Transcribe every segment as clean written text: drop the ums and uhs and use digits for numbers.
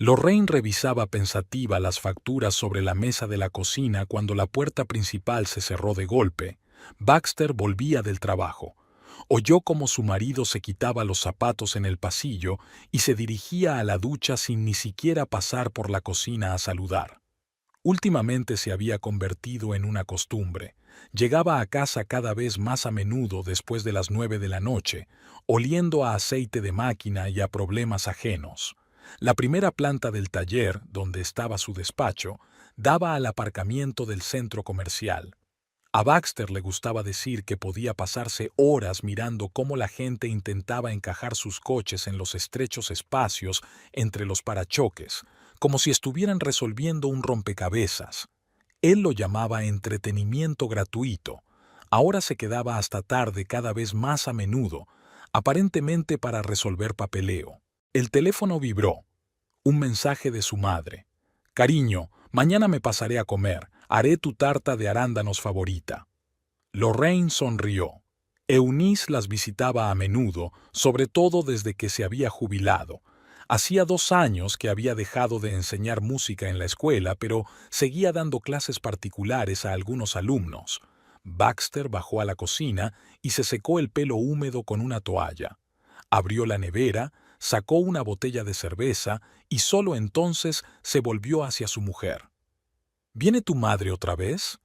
Lorraine revisaba pensativa las facturas sobre la mesa de la cocina cuando la puerta principal se cerró de golpe. Baxter volvía del trabajo. Oyó cómo su marido se quitaba los zapatos en el pasillo y se dirigía a la ducha sin ni siquiera pasar por la cocina a saludar. Últimamente se había convertido en una costumbre. Llegaba a casa cada vez más a menudo después de las 9 de la noche, oliendo a aceite de máquina y a problemas ajenos. La primera planta del taller, donde estaba su despacho, daba al aparcamiento del centro comercial. A Baxter le gustaba decir que podía pasarse horas mirando cómo la gente intentaba encajar sus coches en los estrechos espacios entre los parachoques, como si estuvieran resolviendo un rompecabezas. Él lo llamaba entretenimiento gratuito. Ahora se quedaba hasta tarde cada vez más a menudo, aparentemente para resolver papeleo. El teléfono vibró. Un mensaje de su madre. «Cariño, mañana me pasaré a comer. Haré tu tarta de arándanos favorita». Lorraine sonrió. Eunice las visitaba a menudo, sobre todo desde que se había jubilado. Hacía 2 años que había dejado de enseñar música en la escuela, pero seguía dando clases particulares a algunos alumnos. Baxter bajó a la cocina y se secó el pelo húmedo con una toalla. Abrió la nevera, sacó una botella de cerveza y solo entonces se volvió hacia su mujer. «¿Viene tu madre otra vez?».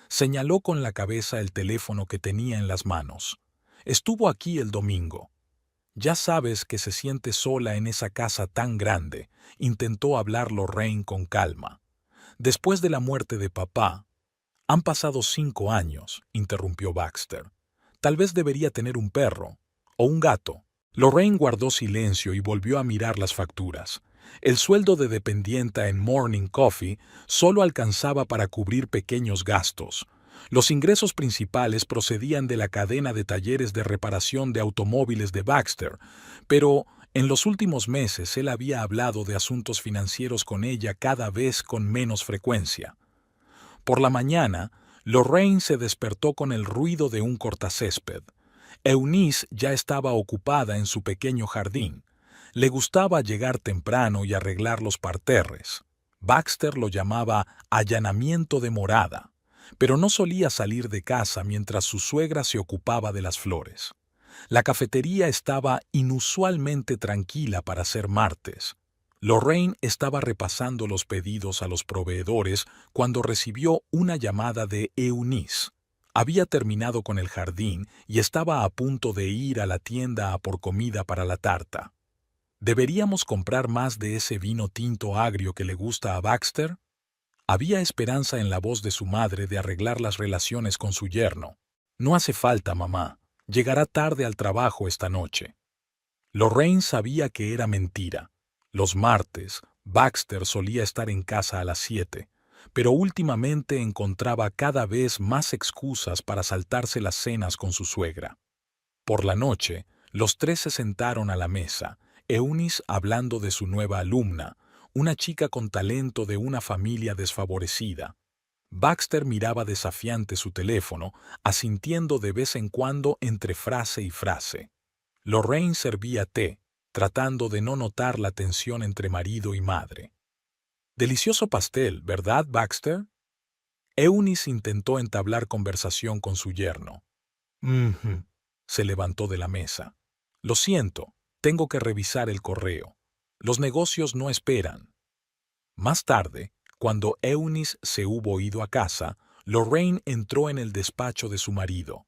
Señaló con la cabeza el teléfono que tenía en las manos. «Estuvo aquí el domingo». «Ya sabes que se siente sola en esa casa tan grande», intentó hablar Lorraine con calma. «Después de la muerte de papá». «Han pasado 5 años», interrumpió Baxter. «Tal vez debería tener un perro. O un gato». Lorraine guardó silencio y volvió a mirar las facturas. El sueldo de dependienta en Morning Coffee solo alcanzaba para cubrir pequeños gastos. Los ingresos principales procedían de la cadena de talleres de reparación de automóviles de Baxter, pero en los últimos meses él había hablado de asuntos financieros con ella cada vez con menos frecuencia. Por la mañana, Lorraine se despertó con el ruido de un cortacésped. Eunice ya estaba ocupada en su pequeño jardín. Le gustaba llegar temprano y arreglar los parterres. Baxter lo llamaba allanamiento de morada, pero no solía salir de casa mientras su suegra se ocupaba de las flores. La cafetería estaba inusualmente tranquila para ser martes. Lorraine estaba repasando los pedidos a los proveedores cuando recibió una llamada de Eunice. Había terminado con el jardín y estaba a punto de ir a la tienda a por comida para la tarta. ¿Deberíamos comprar más de ese vino tinto agrio que le gusta a Baxter? Había esperanza en la voz de su madre de arreglar las relaciones con su yerno. «No hace falta, mamá. Llegará tarde al trabajo esta noche». Lorraine sabía que era mentira. Los martes, Baxter solía estar en casa a las 7, pero últimamente encontraba cada vez más excusas para saltarse las cenas con su suegra. Por la noche, los tres se sentaron a la mesa, Eunice hablando de su nueva alumna, una chica con talento de una familia desfavorecida. Baxter miraba desafiante su teléfono, asintiendo de vez en cuando entre frase y frase. Lorraine servía té, tratando de no notar la tensión entre marido y madre. «Delicioso pastel, ¿verdad, Baxter?». Eunice intentó entablar conversación con su yerno. Se levantó de la mesa. «Lo siento, tengo que revisar el correo. Los negocios no esperan». Más tarde, cuando Eunice se hubo ido a casa, Lorraine entró en el despacho de su marido.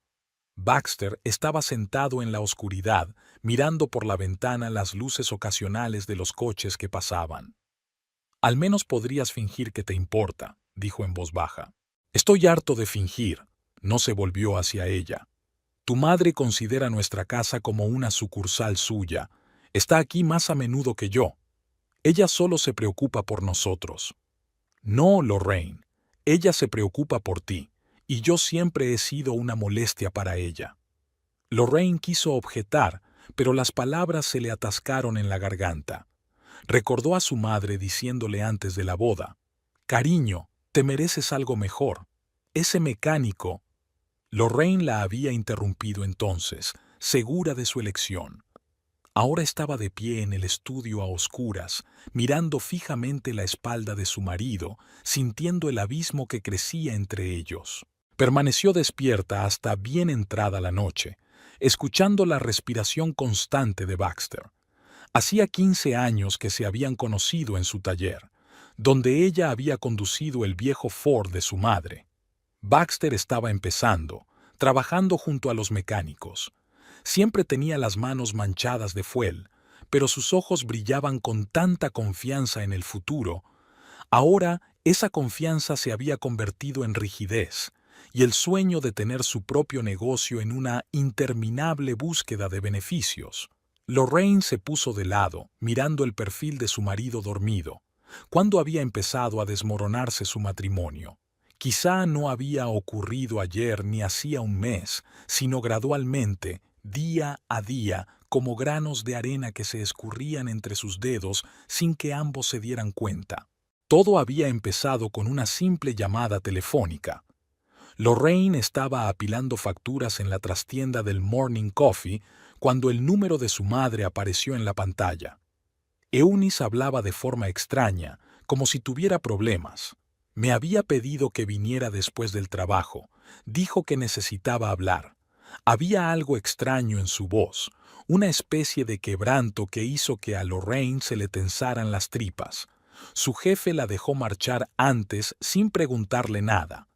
Baxter estaba sentado en la oscuridad, mirando por la ventana las luces ocasionales de los coches que pasaban. «Al menos podrías fingir que te importa», dijo en voz baja. «Estoy harto de fingir», no se volvió hacia ella. «Tu madre considera nuestra casa como una sucursal suya. Está aquí más a menudo que yo. Ella solo se preocupa por nosotros». «No, Lorraine. Ella se preocupa por ti, y yo siempre he sido una molestia para ella». Lorraine quiso objetar, pero las palabras se le atascaron en la garganta. Recordó a su madre diciéndole antes de la boda: «Cariño, te mereces algo mejor. Ese mecánico». Lorraine la había interrumpido entonces, segura de su elección. Ahora estaba de pie en el estudio a oscuras, mirando fijamente la espalda de su marido, sintiendo el abismo que crecía entre ellos. Permaneció despierta hasta bien entrada la noche, escuchando la respiración constante de Baxter. Hacía 15 años que se habían conocido en su taller, donde ella había conducido el viejo Ford de su madre. Baxter estaba empezando, trabajando junto a los mecánicos. Siempre tenía las manos manchadas de fuel, pero sus ojos brillaban con tanta confianza en el futuro. Ahora esa confianza se había convertido en rigidez, y el sueño de tener su propio negocio en una interminable búsqueda de beneficios. Lorraine se puso de lado, mirando el perfil de su marido dormido. ¿Cuándo había empezado a desmoronarse su matrimonio? Quizá no había ocurrido ayer ni hacía un mes, sino gradualmente, día a día, como granos de arena que se escurrían entre sus dedos sin que ambos se dieran cuenta. Todo había empezado con una simple llamada telefónica. Lorraine estaba apilando facturas en la trastienda del Morning Coffee cuando el número de su madre apareció en la pantalla. Eunice hablaba de forma extraña, como si tuviera problemas. Me había pedido que viniera después del trabajo. Dijo que necesitaba hablar. Había algo extraño en su voz, una especie de quebranto que hizo que a Lorraine se le tensaran las tripas. Su jefe la dejó marchar antes sin preguntarle nada.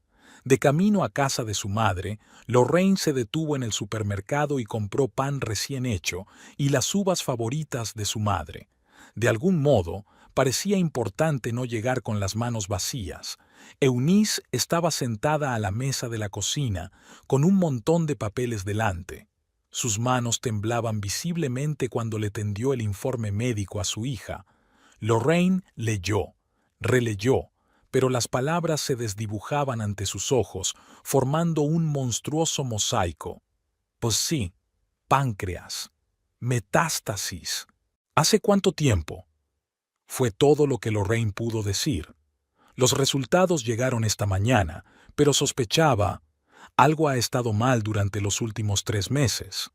De camino a casa de su madre, Lorraine se detuvo en el supermercado y compró pan recién hecho y las uvas favoritas de su madre. De algún modo, parecía importante no llegar con las manos vacías. Eunice estaba sentada a la mesa de la cocina, con un montón de papeles delante. Sus manos temblaban visiblemente cuando le tendió el informe médico a su hija. Lorraine leyó, releyó, pero las palabras se desdibujaban ante sus ojos, formando un monstruoso mosaico. Pues sí, páncreas, metástasis. ¿Hace cuánto tiempo? Fue todo lo que Lorraine pudo decir. Los resultados llegaron esta mañana, pero sospechaba, algo ha estado mal durante los últimos 3 meses.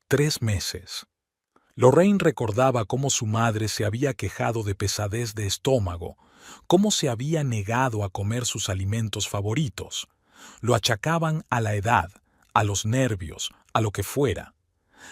3 meses. Lorraine recordaba cómo su madre se había quejado de pesadez de estómago, cómo se había negado a comer sus alimentos favoritos. Lo achacaban a la edad, a los nervios, a lo que fuera.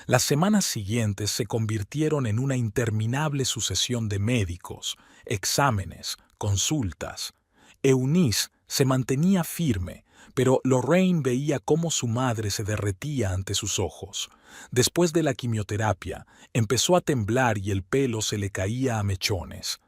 Las semanas siguientes se convirtieron en una interminable sucesión de médicos, exámenes, consultas. Eunice se mantenía firme, pero Lorraine veía cómo su madre se derretía ante sus ojos. Después de la quimioterapia, empezó a temblar y el pelo se le caía a mechones.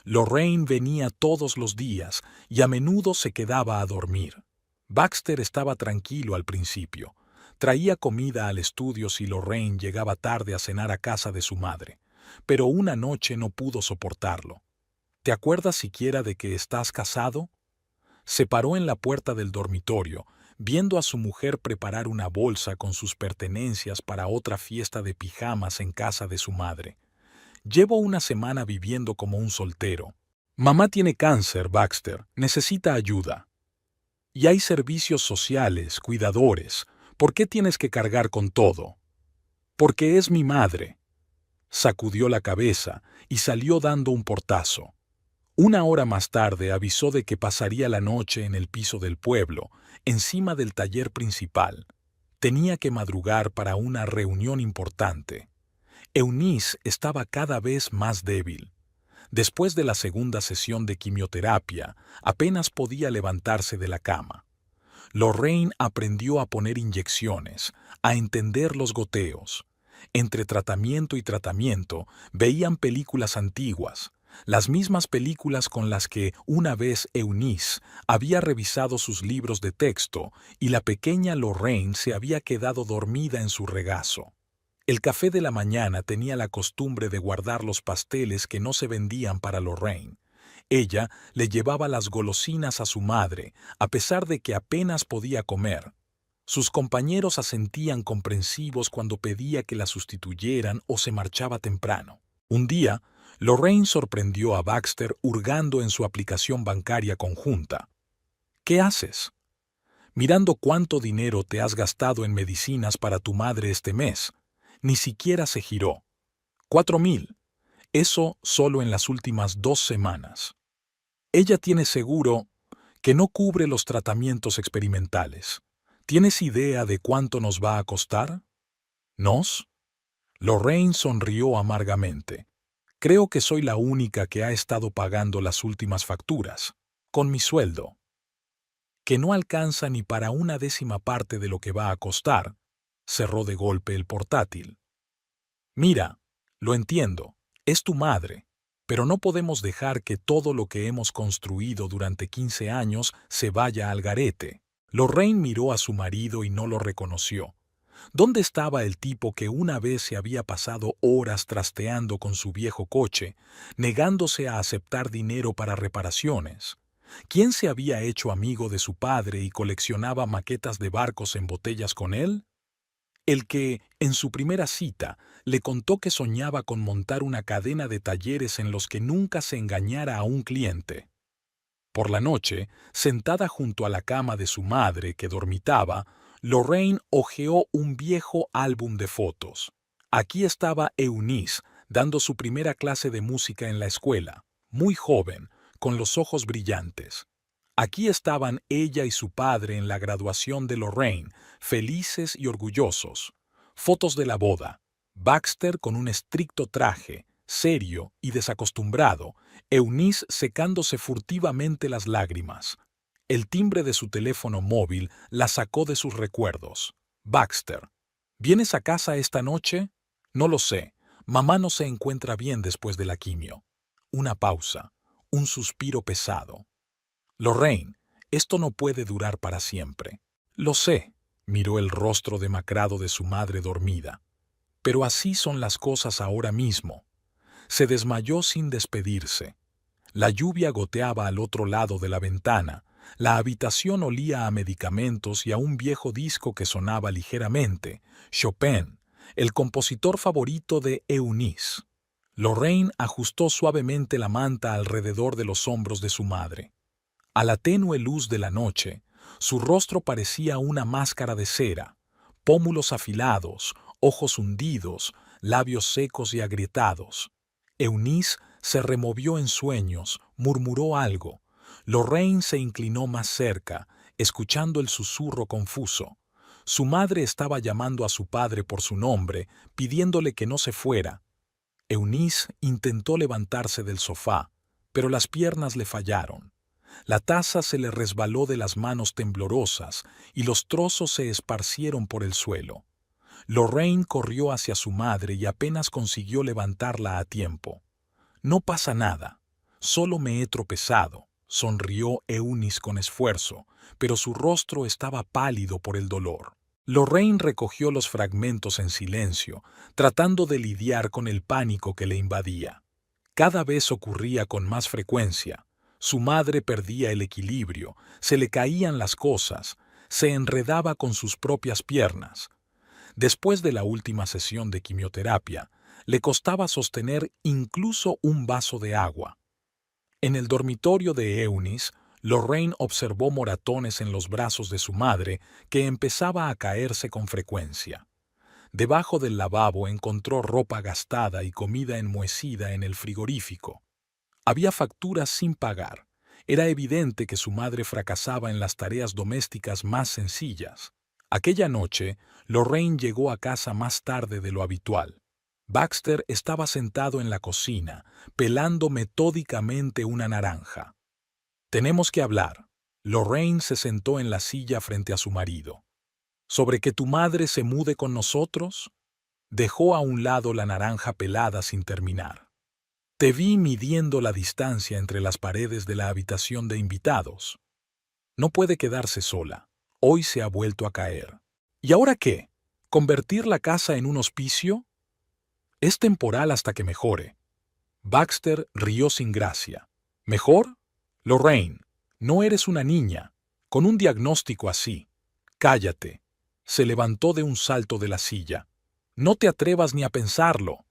Lorraine venía todos los días y a menudo se quedaba a dormir. Baxter estaba tranquilo al principio. Traía comida al estudio si Lorraine llegaba tarde a cenar a casa de su madre, pero una noche no pudo soportarlo. ¿Te acuerdas siquiera de que estás casado? Se paró en la puerta del dormitorio, viendo a su mujer preparar una bolsa con sus pertenencias para otra fiesta de pijamas en casa de su madre. Llevo una semana viviendo como un soltero. Mamá tiene cáncer, Baxter, necesita ayuda. Y hay servicios sociales, cuidadores. ¿Por qué tienes que cargar con todo? Porque es mi madre. Sacudió la cabeza y salió dando un portazo. Una hora más tarde avisó de que pasaría la noche en el piso del pueblo, encima del taller principal. Tenía que madrugar para una reunión importante. Eunice estaba cada vez más débil. Después de la segunda sesión de quimioterapia, apenas podía levantarse de la cama. Lorraine aprendió a poner inyecciones, a entender los goteos. Entre tratamiento y tratamiento, veían películas antiguas, las mismas películas con las que una vez Eunice había revisado sus libros de texto y la pequeña Lorraine se había quedado dormida en su regazo. El café de la mañana tenía la costumbre de guardar los pasteles que no se vendían para Lorraine. Ella le llevaba las golosinas a su madre, a pesar de que apenas podía comer. Sus compañeros asentían comprensivos cuando pedía que la sustituyeran o se marchaba temprano. Un día, Lorraine sorprendió a Baxter hurgando en su aplicación bancaria conjunta. ¿Qué haces? Mirando cuánto dinero te has gastado en medicinas para tu madre este mes. Ni siquiera se giró. 4.000. Eso solo en las últimas 2 semanas. Ella tiene seguro que no cubre los tratamientos experimentales. ¿Tienes idea de cuánto nos va a costar? ¿Nos? Lorraine sonrió amargamente. Creo que soy la única que ha estado pagando las últimas facturas, con mi sueldo, que no alcanza ni para una décima parte de lo que va a costar. Cerró de golpe el portátil. Mira, lo entiendo, es tu madre, pero no podemos dejar que todo lo que hemos construido durante 15 años se vaya al garete. Lorraine miró a su marido y no lo reconoció. ¿Dónde estaba el tipo que una vez se había pasado horas trasteando con su viejo coche, negándose a aceptar dinero para reparaciones? ¿Quién se había hecho amigo de su padre y coleccionaba maquetas de barcos en botellas con él? El que, en su primera cita, le contó que soñaba con montar una cadena de talleres en los que nunca se engañara a un cliente. Por la noche, sentada junto a la cama de su madre que dormitaba, Lorraine hojeó un viejo álbum de fotos. Aquí estaba Eunice, dando su primera clase de música en la escuela, muy joven, con los ojos brillantes. Aquí estaban ella y su padre en la graduación de Lorraine, felices y orgullosos. Fotos de la boda. Baxter con un estricto traje, serio y desacostumbrado, Eunice secándose furtivamente las lágrimas. El timbre de su teléfono móvil la sacó de sus recuerdos. Baxter. ¿Vienes a casa esta noche? No lo sé. Mamá no se encuentra bien después de la quimio. Una pausa. Un suspiro pesado. Lorraine, esto no puede durar para siempre. Lo sé, miró el rostro demacrado de su madre dormida. Pero así son las cosas ahora mismo. Se desmayó sin despedirse. La lluvia goteaba al otro lado de la ventana. La habitación olía a medicamentos y a un viejo disco que sonaba ligeramente. Chopin, el compositor favorito de Eunice. Lorraine ajustó suavemente la manta alrededor de los hombros de su madre. A la tenue luz de la noche, su rostro parecía una máscara de cera, pómulos afilados, ojos hundidos, labios secos y agrietados. Eunice se removió en sueños, murmuró algo. Lorraine se inclinó más cerca, escuchando el susurro confuso. Su madre estaba llamando a su padre por su nombre, pidiéndole que no se fuera. Eunice intentó levantarse del sofá, pero las piernas le fallaron. La taza se le resbaló de las manos temblorosas y los trozos se esparcieron por el suelo. Lorraine corrió hacia su madre y apenas consiguió levantarla a tiempo. «No pasa nada, solo me he tropezado», sonrió Eunice con esfuerzo, pero su rostro estaba pálido por el dolor. Lorraine recogió los fragmentos en silencio, tratando de lidiar con el pánico que le invadía. Cada vez ocurría con más frecuencia. Su madre perdía el equilibrio, se le caían las cosas, se enredaba con sus propias piernas. Después de la última sesión de quimioterapia, le costaba sostener incluso un vaso de agua. En el dormitorio de Eunice, Lorraine observó moratones en los brazos de su madre que empezaba a caerse con frecuencia. Debajo del lavabo encontró ropa gastada y comida enmohecida en el frigorífico. Había facturas sin pagar. Era evidente que su madre fracasaba en las tareas domésticas más sencillas. Aquella noche, Lorraine llegó a casa más tarde de lo habitual. Baxter estaba sentado en la cocina, pelando metódicamente una naranja. «Tenemos que hablar». Lorraine se sentó en la silla frente a su marido. «¿Sobre que tu madre se mude con nosotros?» Dejó a un lado la naranja pelada sin terminar. «Te vi midiendo la distancia entre las paredes de la habitación de invitados. No puede quedarse sola. Hoy se ha vuelto a caer. ¿Y ahora qué? ¿Convertir la casa en un hospicio? Es temporal hasta que mejore». Baxter rió sin gracia. «¿Mejor? Lorraine, no eres una niña. Con un diagnóstico así. Cállate». Se levantó de un salto de la silla. «No te atrevas ni a pensarlo.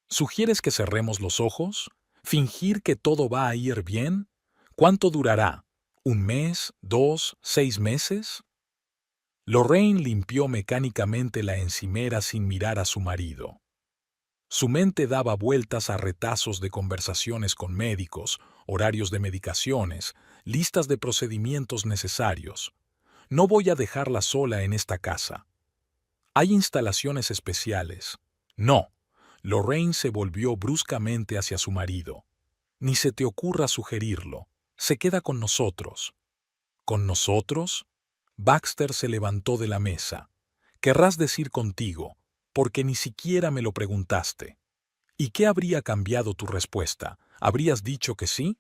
¿Sugieres que cerremos los ojos? ¿Fingir que todo va a ir bien? ¿Cuánto durará? ¿Un mes? ¿2? ¿6 meses?» Lorraine limpió mecánicamente la encimera sin mirar a su marido. Su mente daba vueltas a retazos de conversaciones con médicos, horarios de medicaciones, listas de procedimientos necesarios. No voy a dejarla sola en esta casa. Hay instalaciones especiales. No. Lorraine se volvió bruscamente hacia su marido. Ni se te ocurra sugerirlo. Se queda con nosotros. ¿Con nosotros? Baxter se levantó de la mesa. Querrás decir contigo, porque ni siquiera me lo preguntaste. ¿Y qué habría cambiado tu respuesta? ¿Habrías dicho que sí?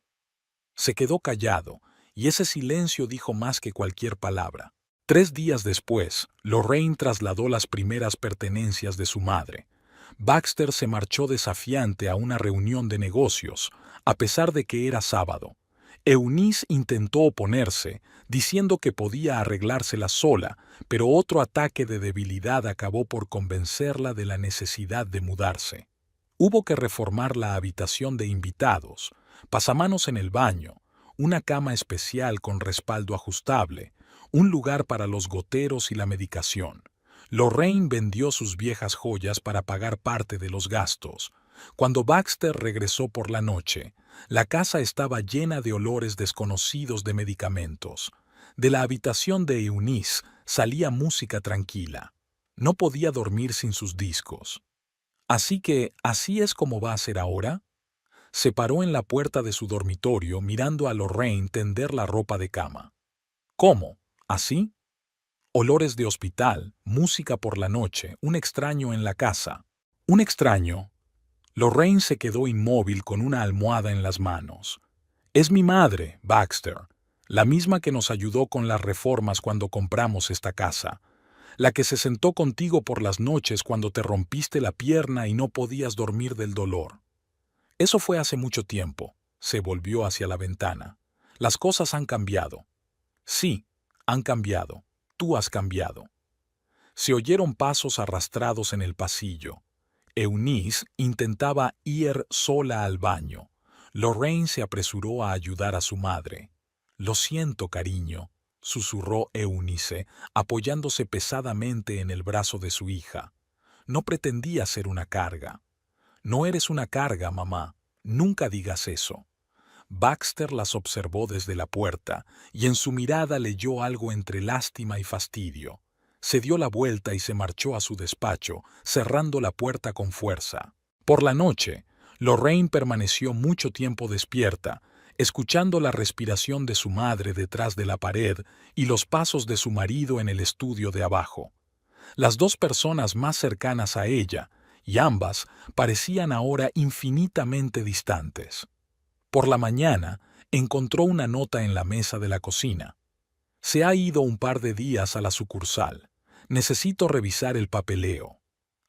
Se quedó callado, y ese silencio dijo más que cualquier palabra. 3 días después, Lorraine trasladó las primeras pertenencias de su madre. Baxter se marchó desafiante a una reunión de negocios, a pesar de que era sábado. Eunice intentó oponerse, diciendo que podía arreglársela sola, pero otro ataque de debilidad acabó por convencerla de la necesidad de mudarse. Hubo que reformar la habitación de invitados, pasamanos en el baño, una cama especial con respaldo ajustable, un lugar para los goteros y la medicación. Lorraine vendió sus viejas joyas para pagar parte de los gastos. Cuando Baxter regresó por la noche, la casa estaba llena de olores desconocidos de medicamentos. De la habitación de Eunice salía música tranquila. No podía dormir sin sus discos. Así que, ¿así es como va a ser ahora? Se paró en la puerta de su dormitorio mirando a Lorraine tender la ropa de cama. ¿Cómo? ¿Así? Olores de hospital, música por la noche, un extraño en la casa. ¿Un extraño? Lorraine se quedó inmóvil con una almohada en las manos. Es mi madre, Baxter, la misma que nos ayudó con las reformas cuando compramos esta casa, la que se sentó contigo por las noches cuando te rompiste la pierna y no podías dormir del dolor. Eso fue hace mucho tiempo. Se volvió hacia la ventana. Las cosas han cambiado. Sí, han cambiado. Tú has cambiado. Se oyeron pasos arrastrados en el pasillo. Eunice intentaba ir sola al baño. Lorraine se apresuró a ayudar a su madre. Lo siento, cariño, susurró Eunice, apoyándose pesadamente en el brazo de su hija. No pretendía ser una carga. No eres una carga, mamá. Nunca digas eso. Baxter las observó desde la puerta, y en su mirada leyó algo entre lástima y fastidio. Se dio la vuelta y se marchó a su despacho, cerrando la puerta con fuerza. Por la noche, Lorraine permaneció mucho tiempo despierta, escuchando la respiración de su madre detrás de la pared y los pasos de su marido en el estudio de abajo. Las dos personas más cercanas a ella, y ambas, parecían ahora infinitamente distantes. Por la mañana, encontró una nota en la mesa de la cocina. Se ha ido un par de días a la sucursal. Necesito revisar el papeleo.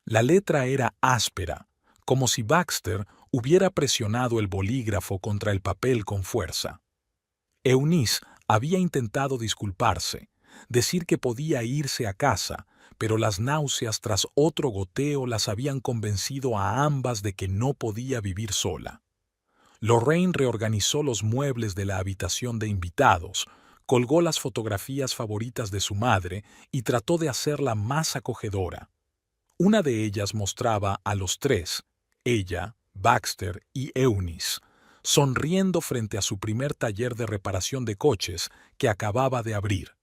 La letra era áspera, como si Baxter hubiera presionado el bolígrafo contra el papel con fuerza. Eunice había intentado disculparse, decir que podía irse a casa, pero las náuseas tras otro goteo las habían convencido a ambas de que no podía vivir sola. Lorraine reorganizó los muebles de la habitación de invitados, colgó las fotografías favoritas de su madre y trató de hacerla más acogedora. Una de ellas mostraba a los tres, ella, Baxter y Eunice, sonriendo frente a su primer taller de reparación de coches que acababa de abrir.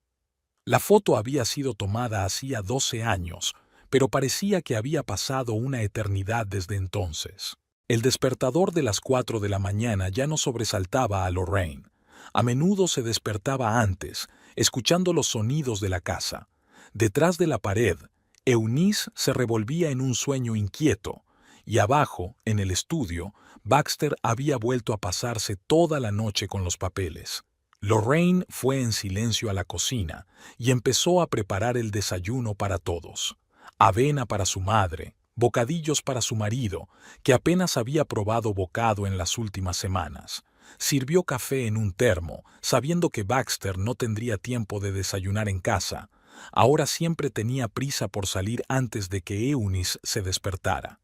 La foto había sido tomada hacía 12 años, pero parecía que había pasado una eternidad desde entonces. El despertador de las 4 de la mañana ya no sobresaltaba a Lorraine. A menudo se despertaba antes, escuchando los sonidos de la casa. Detrás de la pared, Eunice se revolvía en un sueño inquieto, y abajo, en el estudio, Baxter había vuelto a pasarse toda la noche con los papeles. Lorraine fue en silencio a la cocina y empezó a preparar el desayuno para todos. Avena para su madre, bocadillos para su marido, que apenas había probado bocado en las últimas semanas. Sirvió café en un termo, sabiendo que Baxter no tendría tiempo de desayunar en casa. Ahora siempre tenía prisa por salir antes de que Eunice se despertara.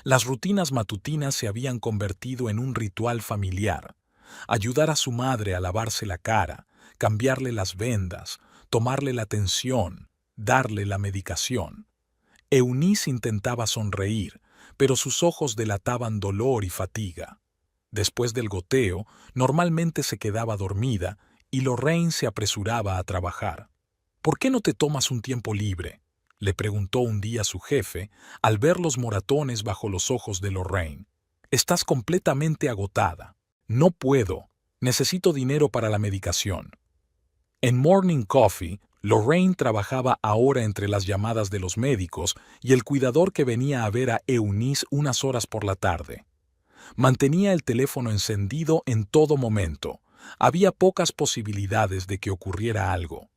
Las rutinas matutinas se habían convertido en un ritual familiar. Ayudar a su madre a lavarse la cara, cambiarle las vendas, tomarle la tensión, darle la medicación. Eunice intentaba sonreír, pero sus ojos delataban dolor y fatiga. Después del goteo, normalmente se quedaba dormida y Lorraine se apresuraba a trabajar. ¿Por qué no te tomas un tiempo libre?, le preguntó un día su jefe al ver los moratones bajo los ojos de Lorraine. Estás completamente agotada. No puedo. Necesito dinero para la medicación. En Morning Coffee, Lorraine trabajaba ahora entre las llamadas de los médicos y el cuidador que venía a ver a Eunice unas horas por la tarde. Mantenía el teléfono encendido en todo momento. Había pocas posibilidades de que ocurriera algo.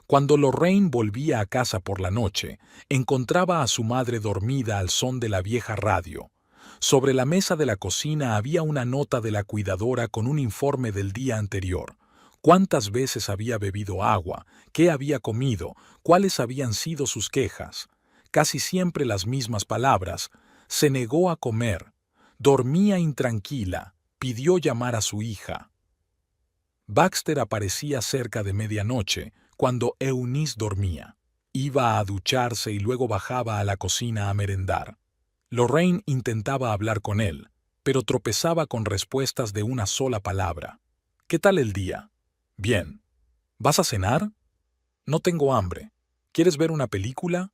Cuando Lorraine volvía a casa por la noche, encontraba a su madre dormida al son de la vieja radio. Sobre la mesa de la cocina había una nota de la cuidadora con un informe del día anterior. Cuántas veces había bebido agua, qué había comido, cuáles habían sido sus quejas. Casi siempre las mismas palabras. Se negó a comer. Dormía intranquila. Pidió llamar a su hija. Baxter aparecía cerca de medianoche, cuando Eunice dormía. Iba a ducharse y luego bajaba a la cocina a merendar. Lorraine intentaba hablar con él, pero tropezaba con respuestas de una sola palabra. ¿Qué tal el día? Bien. ¿Vas a cenar? No tengo hambre. ¿Quieres ver una película?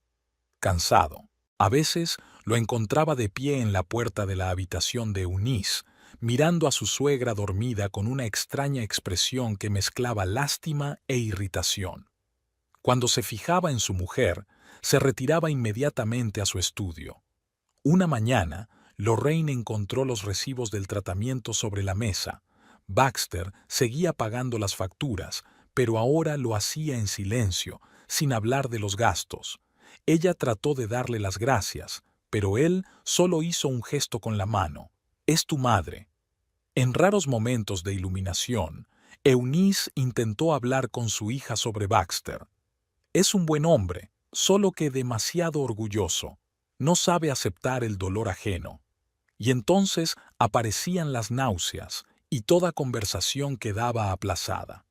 Cansado. A veces lo encontraba de pie en la puerta de la habitación de Eunice, mirando a su suegra dormida con una extraña expresión que mezclaba lástima e irritación. Cuando se fijaba en su mujer, se retiraba inmediatamente a su estudio. Una mañana, Lorraine encontró los recibos del tratamiento sobre la mesa. Baxter seguía pagando las facturas, pero ahora lo hacía en silencio, sin hablar de los gastos. Ella trató de darle las gracias, pero él solo hizo un gesto con la mano. «Es tu madre». En raros momentos de iluminación, Eunice intentó hablar con su hija sobre Baxter. Es un buen hombre, solo que demasiado orgulloso. No sabe aceptar el dolor ajeno. Y entonces aparecían las náuseas y toda conversación quedaba aplazada.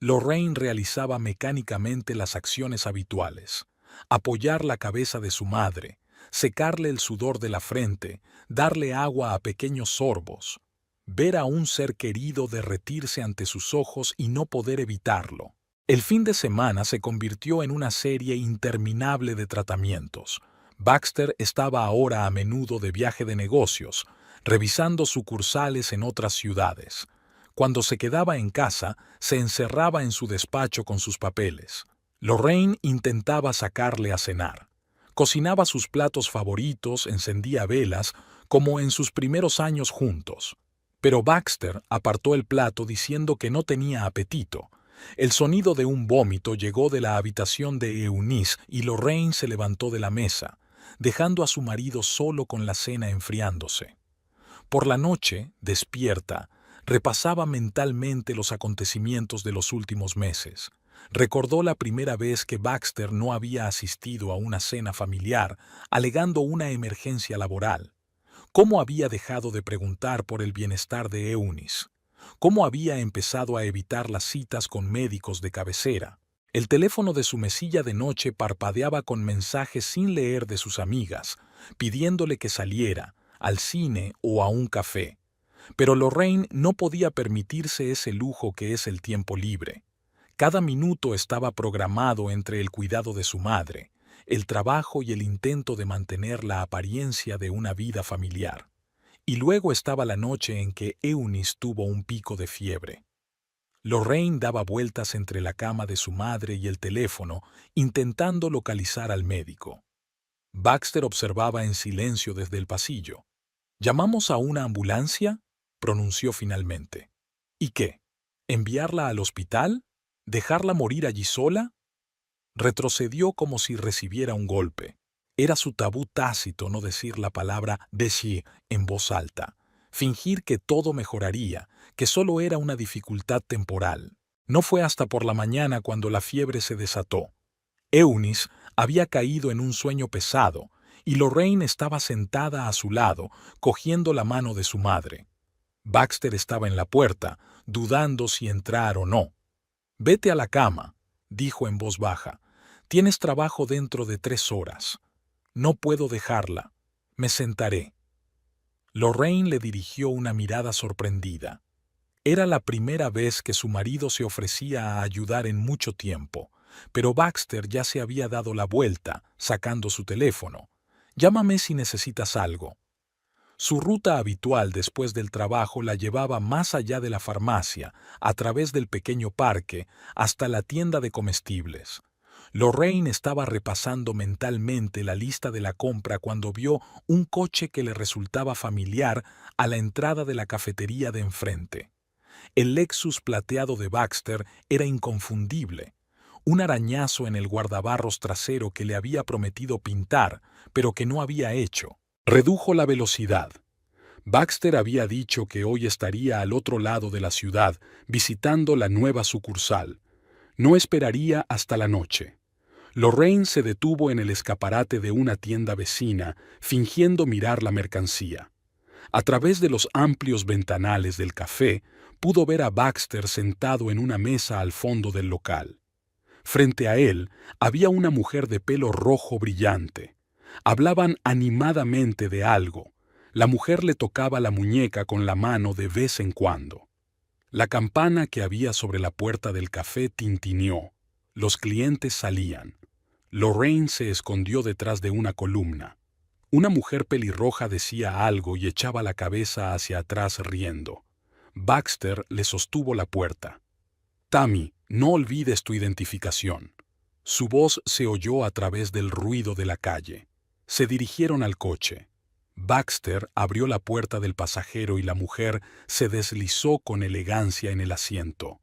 Lorraine realizaba mecánicamente las acciones habituales: apoyar la cabeza de su madre, secarle el sudor de la frente, darle agua a pequeños sorbos, ver a un ser querido derretirse ante sus ojos y no poder evitarlo. El fin de semana se convirtió en una serie interminable de tratamientos. Baxter estaba ahora a menudo de viaje de negocios, revisando sucursales en otras ciudades. Cuando se quedaba en casa, se encerraba en su despacho con sus papeles. Lorraine intentaba sacarle a cenar. Cocinaba sus platos favoritos, encendía velas, como en sus primeros años juntos. Pero Baxter apartó el plato diciendo que no tenía apetito. El sonido de un vómito llegó de la habitación de Eunice y Lorraine se levantó de la mesa, dejando a su marido solo con la cena enfriándose. Por la noche, despierta, repasaba mentalmente los acontecimientos de los últimos meses. Recordó la primera vez que Baxter no había asistido a una cena familiar, alegando una emergencia laboral. Cómo había dejado de preguntar por el bienestar de Eunice. Cómo había empezado a evitar las citas con médicos de cabecera. El teléfono de su mesilla de noche parpadeaba con mensajes sin leer de sus amigas, pidiéndole que saliera, al cine o a un café. Pero Lorraine no podía permitirse ese lujo que es el tiempo libre. Cada minuto estaba programado entre el cuidado de su madre, el trabajo y el intento de mantener la apariencia de una vida familiar. Y luego estaba la noche en que Eunice tuvo un pico de fiebre. Lorraine daba vueltas entre la cama de su madre y el teléfono, intentando localizar al médico. Baxter observaba en silencio desde el pasillo. «¿Llamamos a una ambulancia?», pronunció finalmente. «¿Y qué? ¿Enviarla al hospital? ¿Dejarla morir allí sola?». Retrocedió como si recibiera un golpe. Era su tabú tácito no decir la palabra «decir» en voz alta, fingir que todo mejoraría, que solo era una dificultad temporal. No fue hasta por la mañana cuando la fiebre se desató. Eunice había caído en un sueño pesado, y Lorraine estaba sentada a su lado, cogiendo la mano de su madre. Baxter estaba en la puerta, dudando si entrar o no. «Vete a la cama», dijo en voz baja. «Tienes trabajo dentro de 3 horas». «No puedo dejarla. Me sentaré. Lorraine le dirigió una mirada sorprendida. Era la primera vez que su marido se ofrecía a ayudar en mucho tiempo, pero Baxter ya se había dado la vuelta, sacando su teléfono. Llámame si necesitas algo. Su ruta habitual después del trabajo la llevaba más allá de la farmacia, a través del pequeño parque, hasta la tienda de comestibles. Lorraine estaba repasando mentalmente la lista de la compra cuando vio un coche que le resultaba familiar a la entrada de la cafetería de enfrente. El Lexus plateado de Baxter era inconfundible. Un arañazo en el guardabarros trasero que le había prometido pintar, pero que no había hecho. Redujo la velocidad. Baxter había dicho que hoy estaría al otro lado de la ciudad, visitando la nueva sucursal. No esperaría hasta la noche. Lorraine se detuvo en el escaparate de una tienda vecina, fingiendo mirar la mercancía. A través de los amplios ventanales del café, pudo ver a Baxter sentado en una mesa al fondo del local. Frente a él había una mujer de pelo rojo brillante. Hablaban animadamente de algo. La mujer le tocaba la muñeca con la mano de vez en cuando. La campana que había sobre la puerta del café tintineó. Los clientes salían. Lorraine se escondió detrás de una columna. Una mujer pelirroja decía algo y echaba la cabeza hacia atrás riendo. Baxter le sostuvo la puerta. «Tammy, no olvides tu identificación». Su voz se oyó a través del ruido de la calle. Se dirigieron al coche. Baxter abrió la puerta del pasajero y la mujer se deslizó con elegancia en el asiento.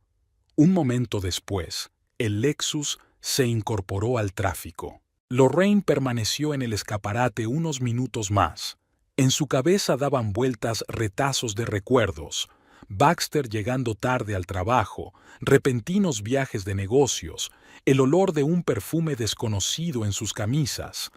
Un momento después, el Lexus se incorporó al tráfico. Lorraine permaneció en el escaparate unos minutos más. En su cabeza daban vueltas retazos de recuerdos. Baxter llegando tarde al trabajo, repentinos viajes de negocios, el olor de un perfume desconocido en sus camisas.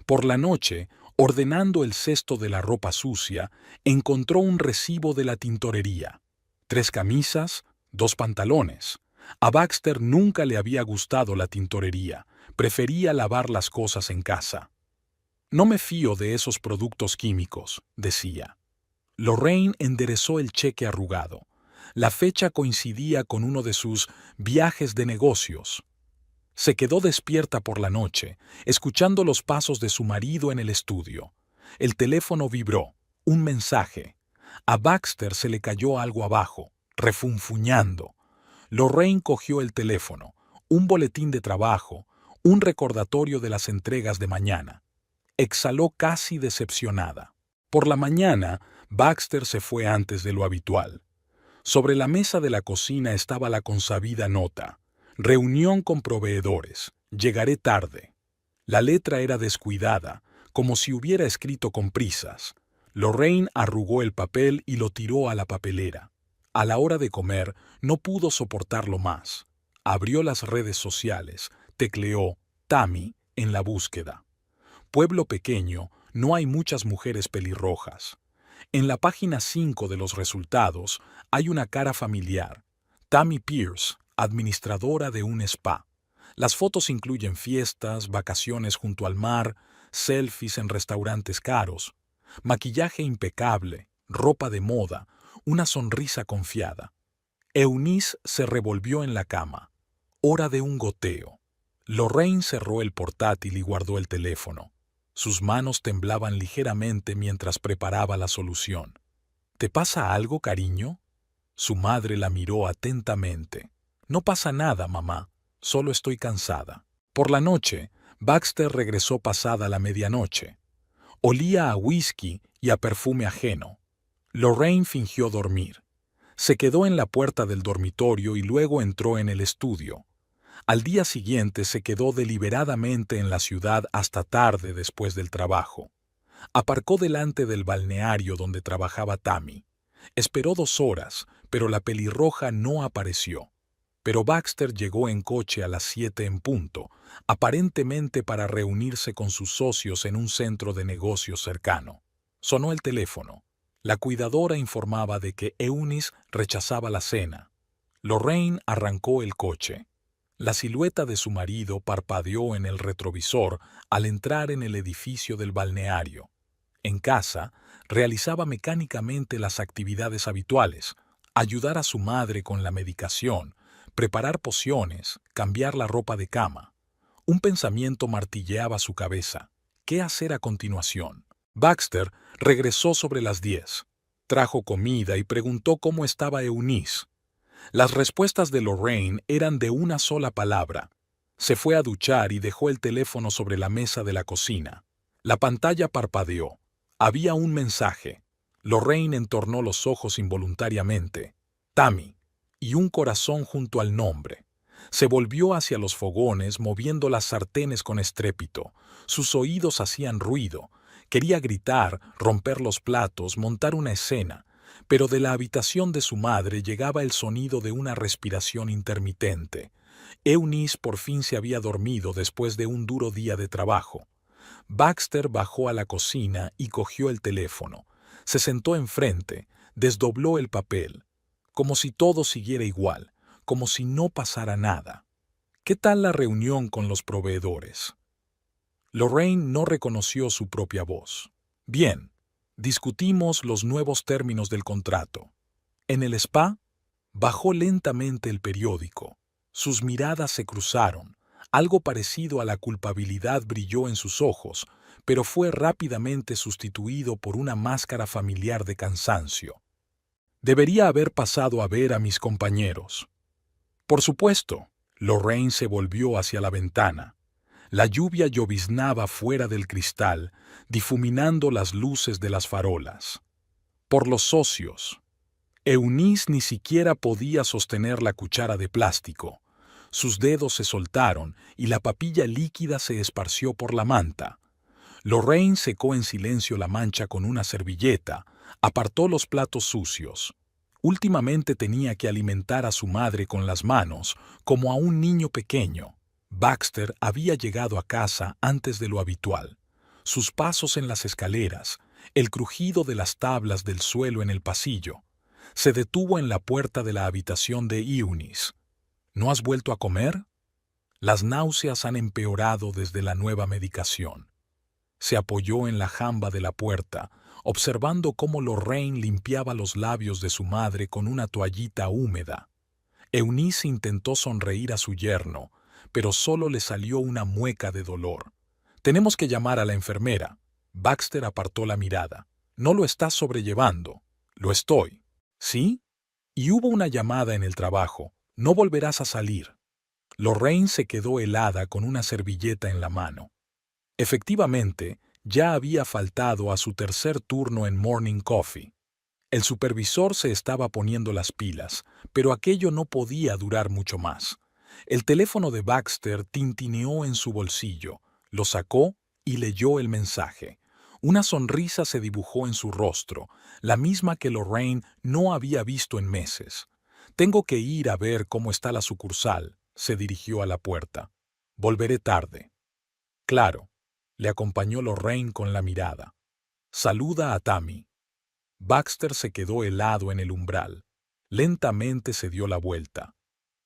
Por la noche, ordenando el cesto de la ropa sucia, encontró un recibo de la tintorería. 3 camisas, 2 pantalones. A Baxter nunca le había gustado la tintorería, prefería lavar las cosas en casa. «No me fío de esos productos químicos», decía. Lorraine enderezó el cheque arrugado. La fecha coincidía con uno de sus viajes de negocios. Se quedó despierta por la noche, escuchando los pasos de su marido en el estudio. El teléfono vibró. Un mensaje. A Baxter se le cayó algo abajo, refunfuñando. Lorraine cogió el teléfono. Un boletín de trabajo, un recordatorio de las entregas de mañana. Exhaló casi decepcionada. Por la mañana, Baxter se fue antes de lo habitual. Sobre la mesa de la cocina estaba la consabida nota. Reunión con proveedores. Llegaré tarde. La letra era descuidada, como si hubiera escrito con prisas. Lorraine arrugó el papel y lo tiró a la papelera. A la hora de comer, no pudo soportarlo más. Abrió las redes sociales, tecleó «Tammy» en la búsqueda. Pueblo pequeño, no hay muchas mujeres pelirrojas. En la página 5 de los resultados hay una cara familiar. Tammy Pierce, administradora de un spa. Las fotos incluyen fiestas, vacaciones junto al mar, selfies en restaurantes caros, maquillaje impecable, ropa de moda, una sonrisa confiada. Eunice se revolvió en la cama. Hora de un goteo. Lorraine cerró el portátil y guardó el teléfono. Sus manos temblaban ligeramente mientras preparaba la solución. ¿Te pasa algo, cariño? Su madre la miró atentamente. No pasa nada, mamá. Solo estoy cansada. Por la noche, Baxter regresó pasada la medianoche. Olía a whisky y a perfume ajeno. Lorraine fingió dormir. Se quedó en la puerta del dormitorio y luego entró en el estudio. Al día siguiente se quedó deliberadamente en la ciudad hasta tarde después del trabajo. Aparcó delante del balneario donde trabajaba Tammy. Esperó 2 horas, pero la pelirroja no apareció. Pero Baxter llegó en coche a las 7 en punto, aparentemente para reunirse con sus socios en un centro de negocios cercano. Sonó el teléfono. La cuidadora informaba de que Eunice rechazaba la cena. Lorraine arrancó el coche. La silueta de su marido parpadeó en el retrovisor al entrar en el edificio del balneario. En casa, realizaba mecánicamente las actividades habituales: ayudar a su madre con la medicación, preparar pociones, cambiar la ropa de cama. Un pensamiento martilleaba su cabeza. ¿Qué hacer a continuación? Baxter regresó sobre las 10. Trajo comida y preguntó cómo estaba Eunice. Las respuestas de Lorraine eran de una sola palabra. Se fue a duchar y dejó el teléfono sobre la mesa de la cocina. La pantalla parpadeó. Había un mensaje. Lorraine entornó los ojos involuntariamente. Tammy. Y un corazón junto al nombre. Se volvió hacia los fogones, moviendo las sartenes con estrépito. Sus oídos hacían ruido. Quería gritar, romper los platos, montar una escena, pero de la habitación de su madre llegaba el sonido de una respiración intermitente. Eunice por fin se había dormido después de un duro día de trabajo. Baxter bajó a la cocina y cogió el teléfono. Se sentó enfrente, desdobló el papel, como si todo siguiera igual, como si no pasara nada. ¿Qué tal la reunión con los proveedores? Lorraine no reconoció su propia voz. Bien, discutimos los nuevos términos del contrato. En el spa, bajó lentamente el periódico. Sus miradas se cruzaron. Algo parecido a la culpabilidad brilló en sus ojos, pero fue rápidamente sustituido por una máscara familiar de cansancio. Debería haber pasado a ver a mis compañeros. Por supuesto. Lorraine se volvió hacia la ventana. La lluvia lloviznaba fuera del cristal, difuminando las luces de las farolas. Por los socios. Eunice ni siquiera podía sostener la cuchara de plástico. Sus dedos se soltaron y la papilla líquida se esparció por la manta. Lorraine secó en silencio la mancha con una servilleta, apartó los platos sucios. Últimamente tenía que alimentar a su madre con las manos, como a un niño pequeño. Baxter había llegado a casa antes de lo habitual. Sus pasos en las escaleras, el crujido de las tablas del suelo en el pasillo. Se detuvo en la puerta de la habitación de Eunice. ¿No has vuelto a comer? Las náuseas han empeorado desde la nueva medicación. Se apoyó en la jamba de la puerta, observando cómo Lorraine limpiaba los labios de su madre con una toallita húmeda. Eunice intentó sonreír a su yerno, pero solo le salió una mueca de dolor. Tenemos que llamar a la enfermera. Baxter apartó la mirada. No lo estás sobrellevando. Lo estoy. ¿Sí? Y hubo una llamada en el trabajo. No volverás a salir. Lorraine se quedó helada con una servilleta en la mano. Efectivamente, ya había faltado a su tercer turno en Morning Coffee. El supervisor se estaba poniendo las pilas, pero aquello no podía durar mucho más. El teléfono de Baxter tintineó en su bolsillo, lo sacó y leyó el mensaje. Una sonrisa se dibujó en su rostro, la misma que Lorraine no había visto en meses. Tengo que ir a ver cómo está la sucursal, se dirigió a la puerta. Volveré tarde. Claro, le acompañó Lorraine con la mirada. Saluda a Tammy. Baxter se quedó helado en el umbral. Lentamente se dio la vuelta.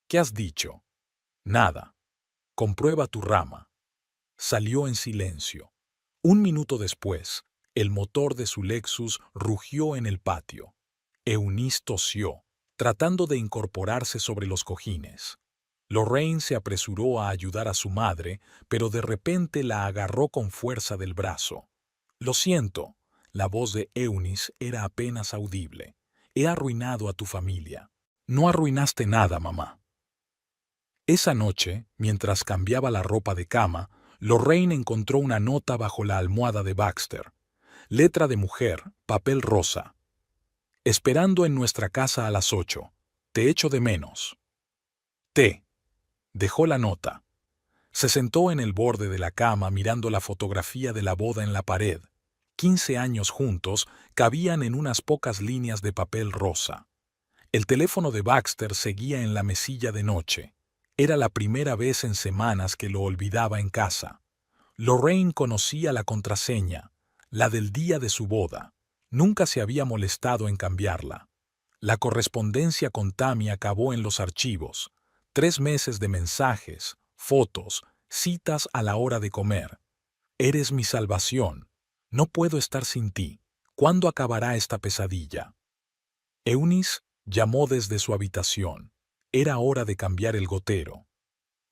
¿Qué has dicho? Nada. Comprueba tu rama. Salió en silencio. Un minuto después, el motor de su Lexus rugió en el patio. Eunice tosió, tratando de incorporarse sobre los cojines. Lorraine se apresuró a ayudar a su madre, pero de repente la agarró con fuerza del brazo. Lo siento, la voz de Eunice era apenas audible. He arruinado a tu familia. No arruinaste nada, mamá. Esa noche, mientras cambiaba la ropa de cama, Lorraine encontró una nota bajo la almohada de Baxter. Letra de mujer, papel rosa. Esperando en nuestra casa a las 8. Te echo de menos. T. Dejó la nota. Se sentó en el borde de la cama mirando la fotografía de la boda en la pared. 15 años juntos cabían en unas pocas líneas de papel rosa. El teléfono de Baxter seguía en la mesilla de noche. Era la primera vez en semanas que lo olvidaba en casa. Lorraine conocía la contraseña, la del día de su boda. Nunca se había molestado en cambiarla. La correspondencia con Tammy acabó en los archivos. 3 meses de mensajes, fotos, citas a la hora de comer. Eres mi salvación. No puedo estar sin ti. ¿Cuándo acabará esta pesadilla? Eunice llamó desde su habitación. Era hora de cambiar el gotero.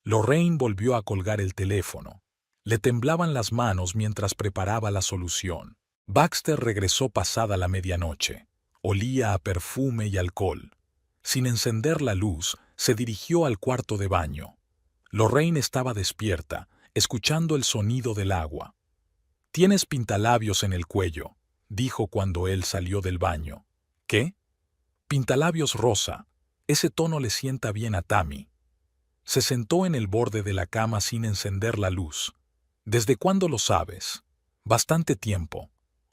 Lorraine volvió a colgar el teléfono. Le temblaban las manos mientras preparaba la solución. Baxter regresó pasada la medianoche. Olía a perfume y alcohol. Sin encender la luz, se dirigió al cuarto de baño. Lorraine estaba despierta, escuchando el sonido del agua. «Tienes pintalabios en el cuello», dijo cuando él salió del baño. «¿Qué?» «Pintalabios rosa. Ese tono le sienta bien a Tammy». Se sentó en el borde de la cama sin encender la luz. «¿Desde cuándo lo sabes?» «Bastante tiempo».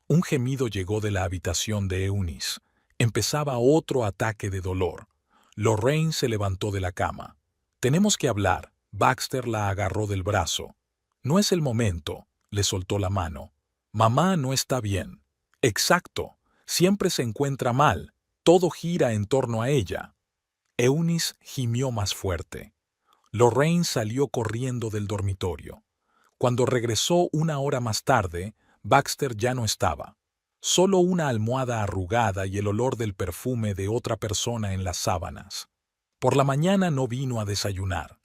Un gemido llegó de la habitación de Eunice. Empezaba otro ataque de dolor. Lorraine se levantó de la cama. «Tenemos que hablar». Baxter la agarró del brazo. «No es el momento», le soltó la mano. «Mamá no está bien». «Exacto. Siempre se encuentra mal. Todo gira en torno a ella». Eunice gimió más fuerte. Lorraine salió corriendo del dormitorio. Cuando regresó una hora más tarde, Baxter ya no estaba. Solo una almohada arrugada y el olor del perfume de otra persona en las sábanas. Por la mañana no vino a desayunar.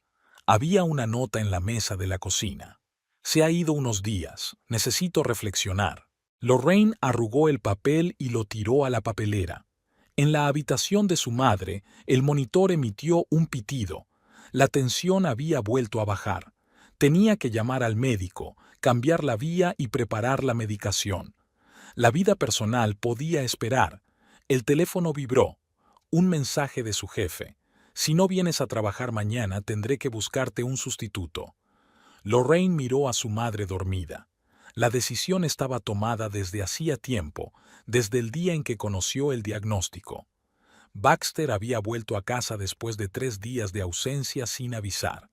Había una nota en la mesa de la cocina. «Se ha ido unos días. Necesito reflexionar». Lorraine arrugó el papel y lo tiró a la papelera. En la habitación de su madre, el monitor emitió un pitido. La tensión había vuelto a bajar. Tenía que llamar al médico, cambiar la vía y preparar la medicación. La vida personal podía esperar. El teléfono vibró. Un mensaje de su jefe. «Si no vienes a trabajar mañana, tendré que buscarte un sustituto». Lorraine miró a su madre dormida. La decisión estaba tomada desde hacía tiempo, desde el día en que conoció el diagnóstico. Baxter había vuelto a casa después de 3 días de ausencia sin avisar.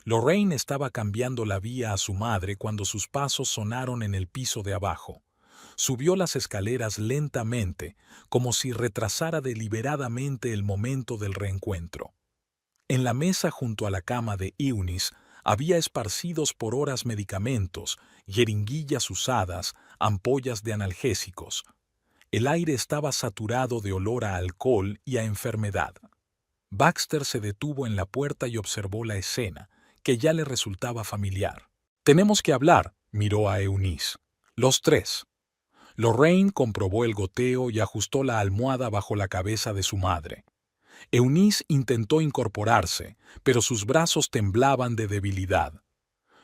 Lorraine estaba cambiando la vía a su madre cuando sus pasos sonaron en el piso de abajo. Subió las escaleras lentamente, como si retrasara deliberadamente el momento del reencuentro. En la mesa junto a la cama de Eunice había esparcidos por horas medicamentos, jeringuillas usadas, ampollas de analgésicos. El aire estaba saturado de olor a alcohol y a enfermedad. Baxter se detuvo en la puerta y observó la escena, que ya le resultaba familiar. «Tenemos que hablar», miró a Eunice. «Los tres». Lorraine comprobó el goteo y ajustó la almohada bajo la cabeza de su madre. Eunice intentó incorporarse, pero sus brazos temblaban de debilidad.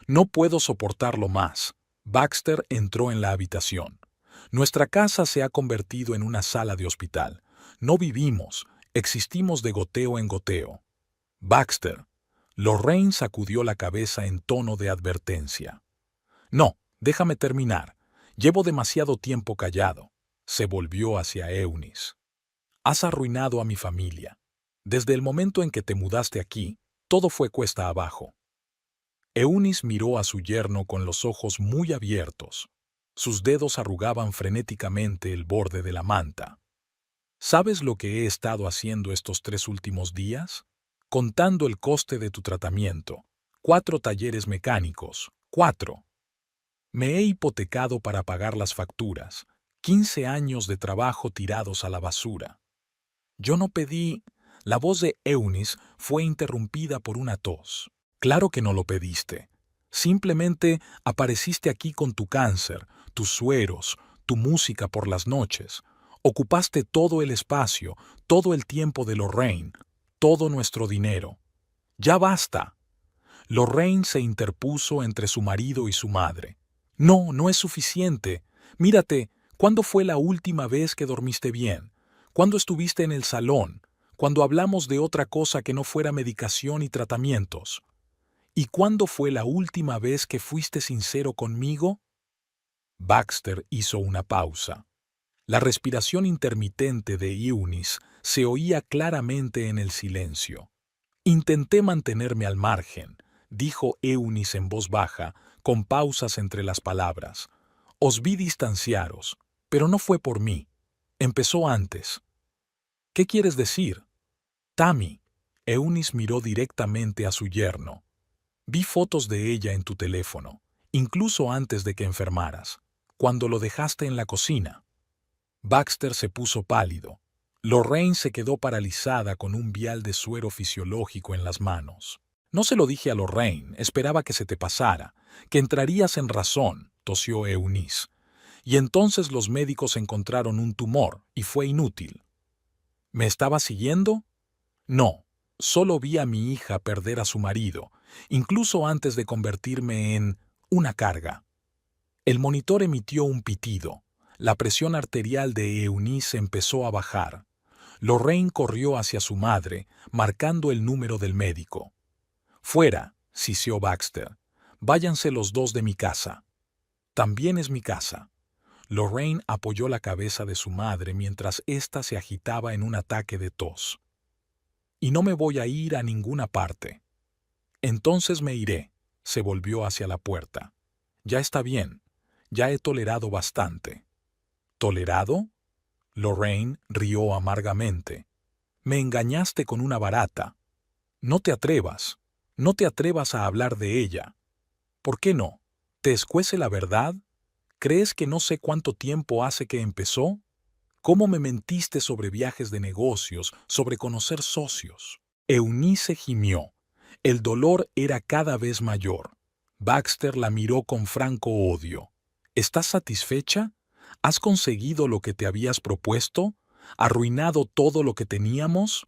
«No puedo soportarlo más». Baxter entró en la habitación. «Nuestra casa se ha convertido en una sala de hospital. No vivimos, existimos de goteo en goteo». «Baxter». Lorraine sacudió la cabeza en tono de advertencia. «No, déjame terminar. Llevo demasiado tiempo callado». Se volvió hacia Eunice. «Has arruinado a mi familia. Desde el momento en que te mudaste aquí, todo fue cuesta abajo». Eunice miró a su yerno con los ojos muy abiertos. Sus dedos arrugaban frenéticamente el borde de la manta. «¿Sabes lo que he estado haciendo estos 3 últimos días? Contando el coste de tu tratamiento. 4 talleres mecánicos. 4. Me he hipotecado para pagar las facturas. 15 años de trabajo tirados a la basura». «Yo no pedí». La voz de Eunice fue interrumpida por una tos. «Claro que no lo pediste. Simplemente apareciste aquí con tu cáncer, tus sueros, tu música por las noches. Ocupaste todo el espacio, todo el tiempo de Lorraine, todo nuestro dinero. ¡Ya basta!». Lorraine se interpuso entre su marido y su madre. «No, no es suficiente. Mírate, ¿cuándo fue la última vez que dormiste bien? ¿Cuándo estuviste en el salón? Cuando hablamos de otra cosa que no fuera medicación y tratamientos. ¿Y cuándo fue la última vez que fuiste sincero conmigo?». Baxter hizo una pausa. La respiración intermitente de Eunice se oía claramente en el silencio. «Intenté mantenerme al margen», dijo Eunice en voz baja, con pausas entre las palabras. «Os vi distanciaros, pero no fue por mí. Empezó antes». «¿Qué quieres decir?». «Tammy». Eunice miró directamente a su yerno. «Vi fotos de ella en tu teléfono, incluso antes de que enfermaras. cuando lo dejaste en la cocina. Baxter se puso pálido. Lorraine se quedó paralizada con un vial de suero fisiológico en las manos. No se lo dije a Lorraine, esperaba que se te pasara, que entrarías en razón, tosió Eunice. Y entonces los médicos encontraron un tumor y fue inútil. ¿Me estabas siguiendo? No, solo vi a mi hija perder a su marido, incluso antes de convertirme en una carga. El monitor emitió un pitido. La presión arterial de Eunice empezó a bajar. Lorraine corrió hacia su madre, marcando el número del médico. «Fuera», siseó Baxter. «Váyanse los dos de mi casa». «También es mi casa». Lorraine apoyó la cabeza de su madre mientras ésta se agitaba en un ataque de tos. «Y no me voy a ir a ninguna parte». «Entonces me iré», se volvió hacia la puerta. «Ya está bien, ya he tolerado bastante». ¿Tolerado? Lorraine rió amargamente. «Me engañaste con una barata. No te atrevas a hablar de ella». «¿Por qué no? ¿Te escuece la verdad? ¿Crees que no sé cuánto tiempo hace que empezó? ¿Cómo me mentiste sobre viajes de negocios, sobre conocer socios?» Eunice gimió. El dolor era cada vez mayor. Baxter la miró con franco odio. «¿Estás satisfecha? ¿Has conseguido lo que te habías propuesto? ¿Arruinado todo lo que teníamos?»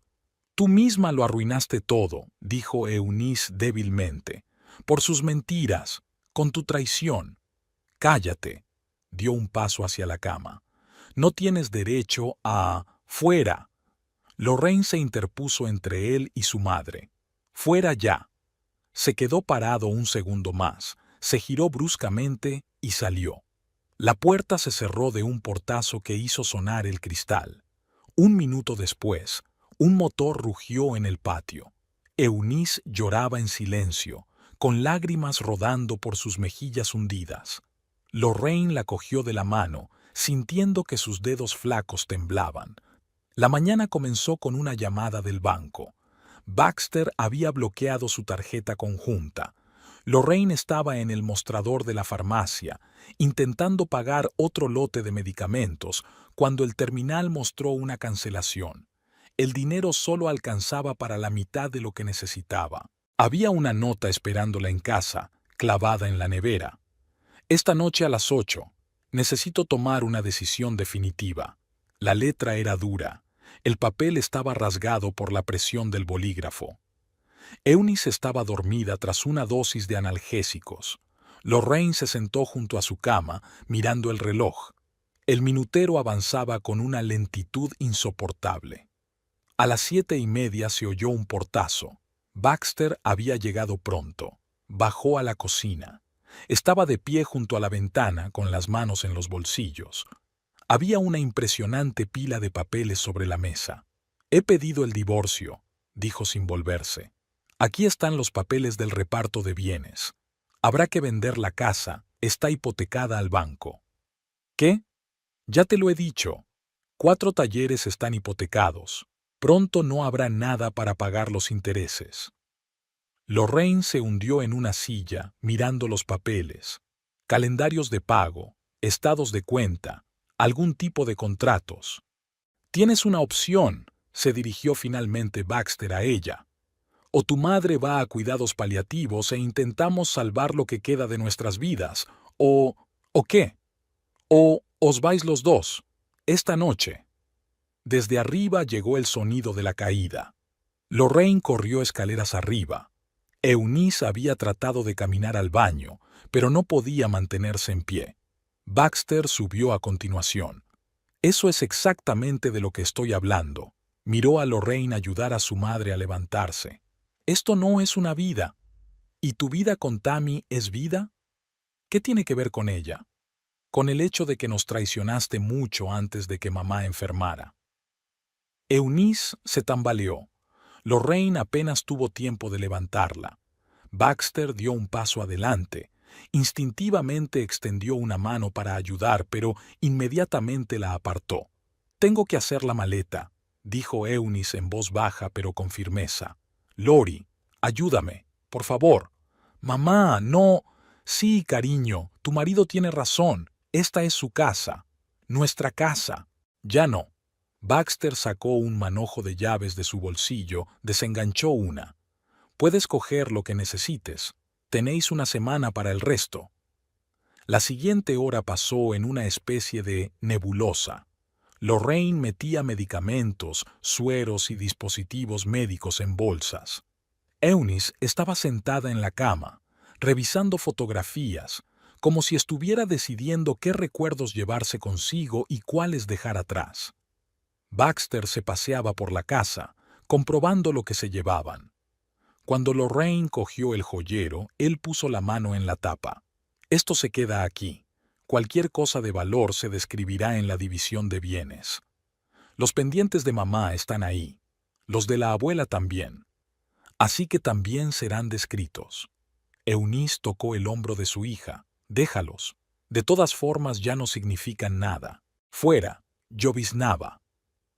«Tú misma lo arruinaste todo», dijo Eunice débilmente. «Por sus mentiras, con tu traición». «Cállate», dio un paso hacia la cama. «No tienes derecho a... ¡Fuera!». Lorraine se interpuso entre él y su madre. «Fuera ya». Se quedó parado un segundo más, se giró bruscamente y salió. La puerta se cerró de un portazo que hizo sonar el cristal. Un minuto después, un motor rugió en el patio. Eunice lloraba en silencio, con lágrimas rodando por sus mejillas hundidas. Lorraine la cogió de la mano, sintiendo que sus dedos flacos temblaban. La mañana comenzó con una llamada del banco. Baxter había bloqueado su tarjeta conjunta. Lorraine estaba en el mostrador de la farmacia, intentando pagar otro lote de medicamentos, cuando el terminal mostró una cancelación. El dinero solo alcanzaba para la mitad de lo que necesitaba. Había una nota esperándola en casa, clavada en la nevera. «Esta noche a las 8. Necesito tomar una decisión definitiva». La letra era dura. El papel estaba rasgado por la presión del bolígrafo. Eunice estaba dormida tras una dosis de analgésicos. Lorraine se sentó junto a su cama, mirando el reloj. El minutero avanzaba con una lentitud insoportable. A las 7:30 se oyó un portazo. Baxter había llegado pronto. Bajó a la cocina. Estaba de pie junto a la ventana, con las manos en los bolsillos. Había una impresionante pila de papeles sobre la mesa. «He pedido el divorcio», dijo sin volverse. «Aquí están los papeles del reparto de bienes. Habrá que vender la casa, está hipotecada al banco». «¿Qué? Ya te lo he dicho. 4 talleres están hipotecados. Pronto no habrá nada para pagar los intereses». Lorraine se hundió en una silla, mirando los papeles. Calendarios de pago, estados de cuenta, algún tipo de contratos. «Tienes una opción», se dirigió finalmente Baxter a ella. «O tu madre va a cuidados paliativos e intentamos salvar lo que queda de nuestras vidas, ¿o qué? ¿O os vais los dos, esta noche?» Desde arriba llegó el sonido de la caída. Lorraine corrió escaleras arriba. Eunice había tratado de caminar al baño, pero no podía mantenerse en pie. Baxter subió a continuación. «Eso es exactamente de lo que estoy hablando». Miró a Lorraine ayudar a su madre a levantarse. «Esto no es una vida. ¿Y tu vida con Tammy es vida? ¿Qué tiene que ver con ella? Con el hecho de que nos traicionaste mucho antes de que mamá enfermara». Eunice se tambaleó. Lorraine apenas tuvo tiempo de levantarla. Baxter dio un paso adelante. Instintivamente extendió una mano para ayudar, pero inmediatamente la apartó. «Tengo que hacer la maleta», dijo Eunice en voz baja pero con firmeza. «Lori, ayúdame, por favor». «Mamá, no». «Sí, cariño, tu marido tiene razón. Esta es su casa. Nuestra casa. Ya no. Baxter sacó un manojo de llaves de su bolsillo, desenganchó una. Puedes coger lo que necesites. Tenéis una semana para el resto. La siguiente hora pasó en una especie de nebulosa. Lorraine metía medicamentos, sueros y dispositivos médicos en bolsas. Eunice estaba sentada en la cama, revisando fotografías, como si estuviera decidiendo qué recuerdos llevarse consigo y cuáles dejar atrás. Baxter se paseaba por la casa, comprobando lo que se llevaban. Cuando Lorraine cogió el joyero, él puso la mano en la tapa. Esto se queda aquí. Cualquier cosa de valor se describirá en la división de bienes. Los pendientes de mamá están ahí. Los de la abuela también. Así que también serán descritos. Eunice tocó el hombro de su hija. Déjalos. De todas formas ya no significan nada. Fuera. Lloviznaba.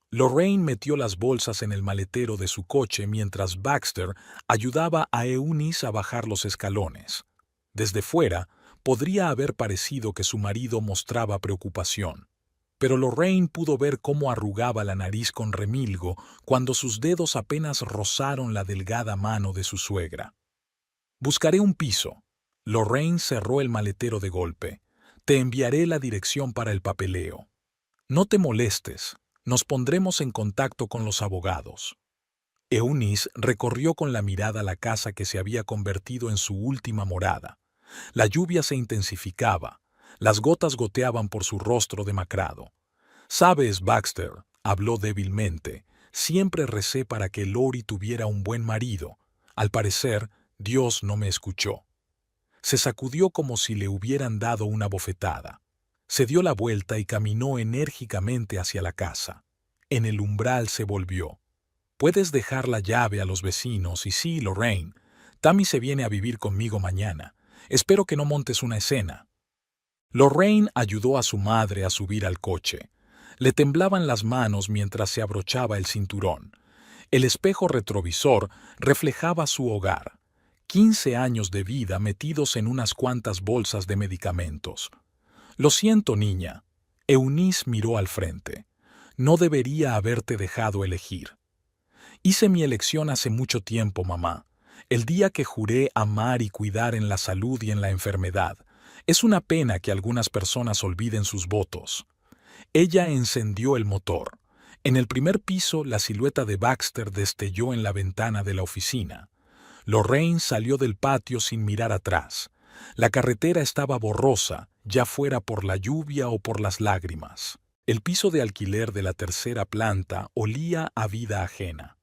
Lorraine metió las bolsas en el maletero de su coche mientras Baxter ayudaba a Eunice a bajar los escalones. Desde fuera, podría haber parecido que su marido mostraba preocupación, pero Lorraine pudo ver cómo arrugaba la nariz con remilgo cuando sus dedos apenas rozaron la delgada mano de su suegra. Buscaré un piso. Lorraine cerró el maletero de golpe. Te enviaré la dirección para el papeleo. No te molestes. Nos pondremos en contacto con los abogados. Eunice recorrió con la mirada la casa que se había convertido en su última morada. La lluvia se intensificaba. Las gotas goteaban por su rostro demacrado. «Sabes, Baxter», habló débilmente, «siempre recé para que Lori tuviera un buen marido. Al parecer, Dios no me escuchó». Se sacudió como si le hubieran dado una bofetada. Se dio la vuelta y caminó enérgicamente hacia la casa. En el umbral se volvió. «Puedes dejar la llave a los vecinos y sí, Lorraine, Tammy se viene a vivir conmigo mañana. Espero que no montes una escena». Lorraine ayudó a su madre a subir al coche. Le temblaban las manos mientras se abrochaba el cinturón. El espejo retrovisor reflejaba su hogar. 15 años de vida metidos en unas cuantas bolsas de medicamentos. «Lo siento, niña». Eunice miró al frente. «No debería haberte dejado elegir». «Hice mi elección hace mucho tiempo, mamá. El día que juré amar y cuidar en la salud y en la enfermedad. Es una pena que algunas personas olviden sus votos». Ella encendió el motor. En el primer piso, la silueta de Baxter destelló en la ventana de la oficina. Lorraine salió del patio sin mirar atrás. La carretera estaba borrosa, ya fuera por la lluvia o por las lágrimas. El piso de alquiler de la tercera planta olía a vida ajena.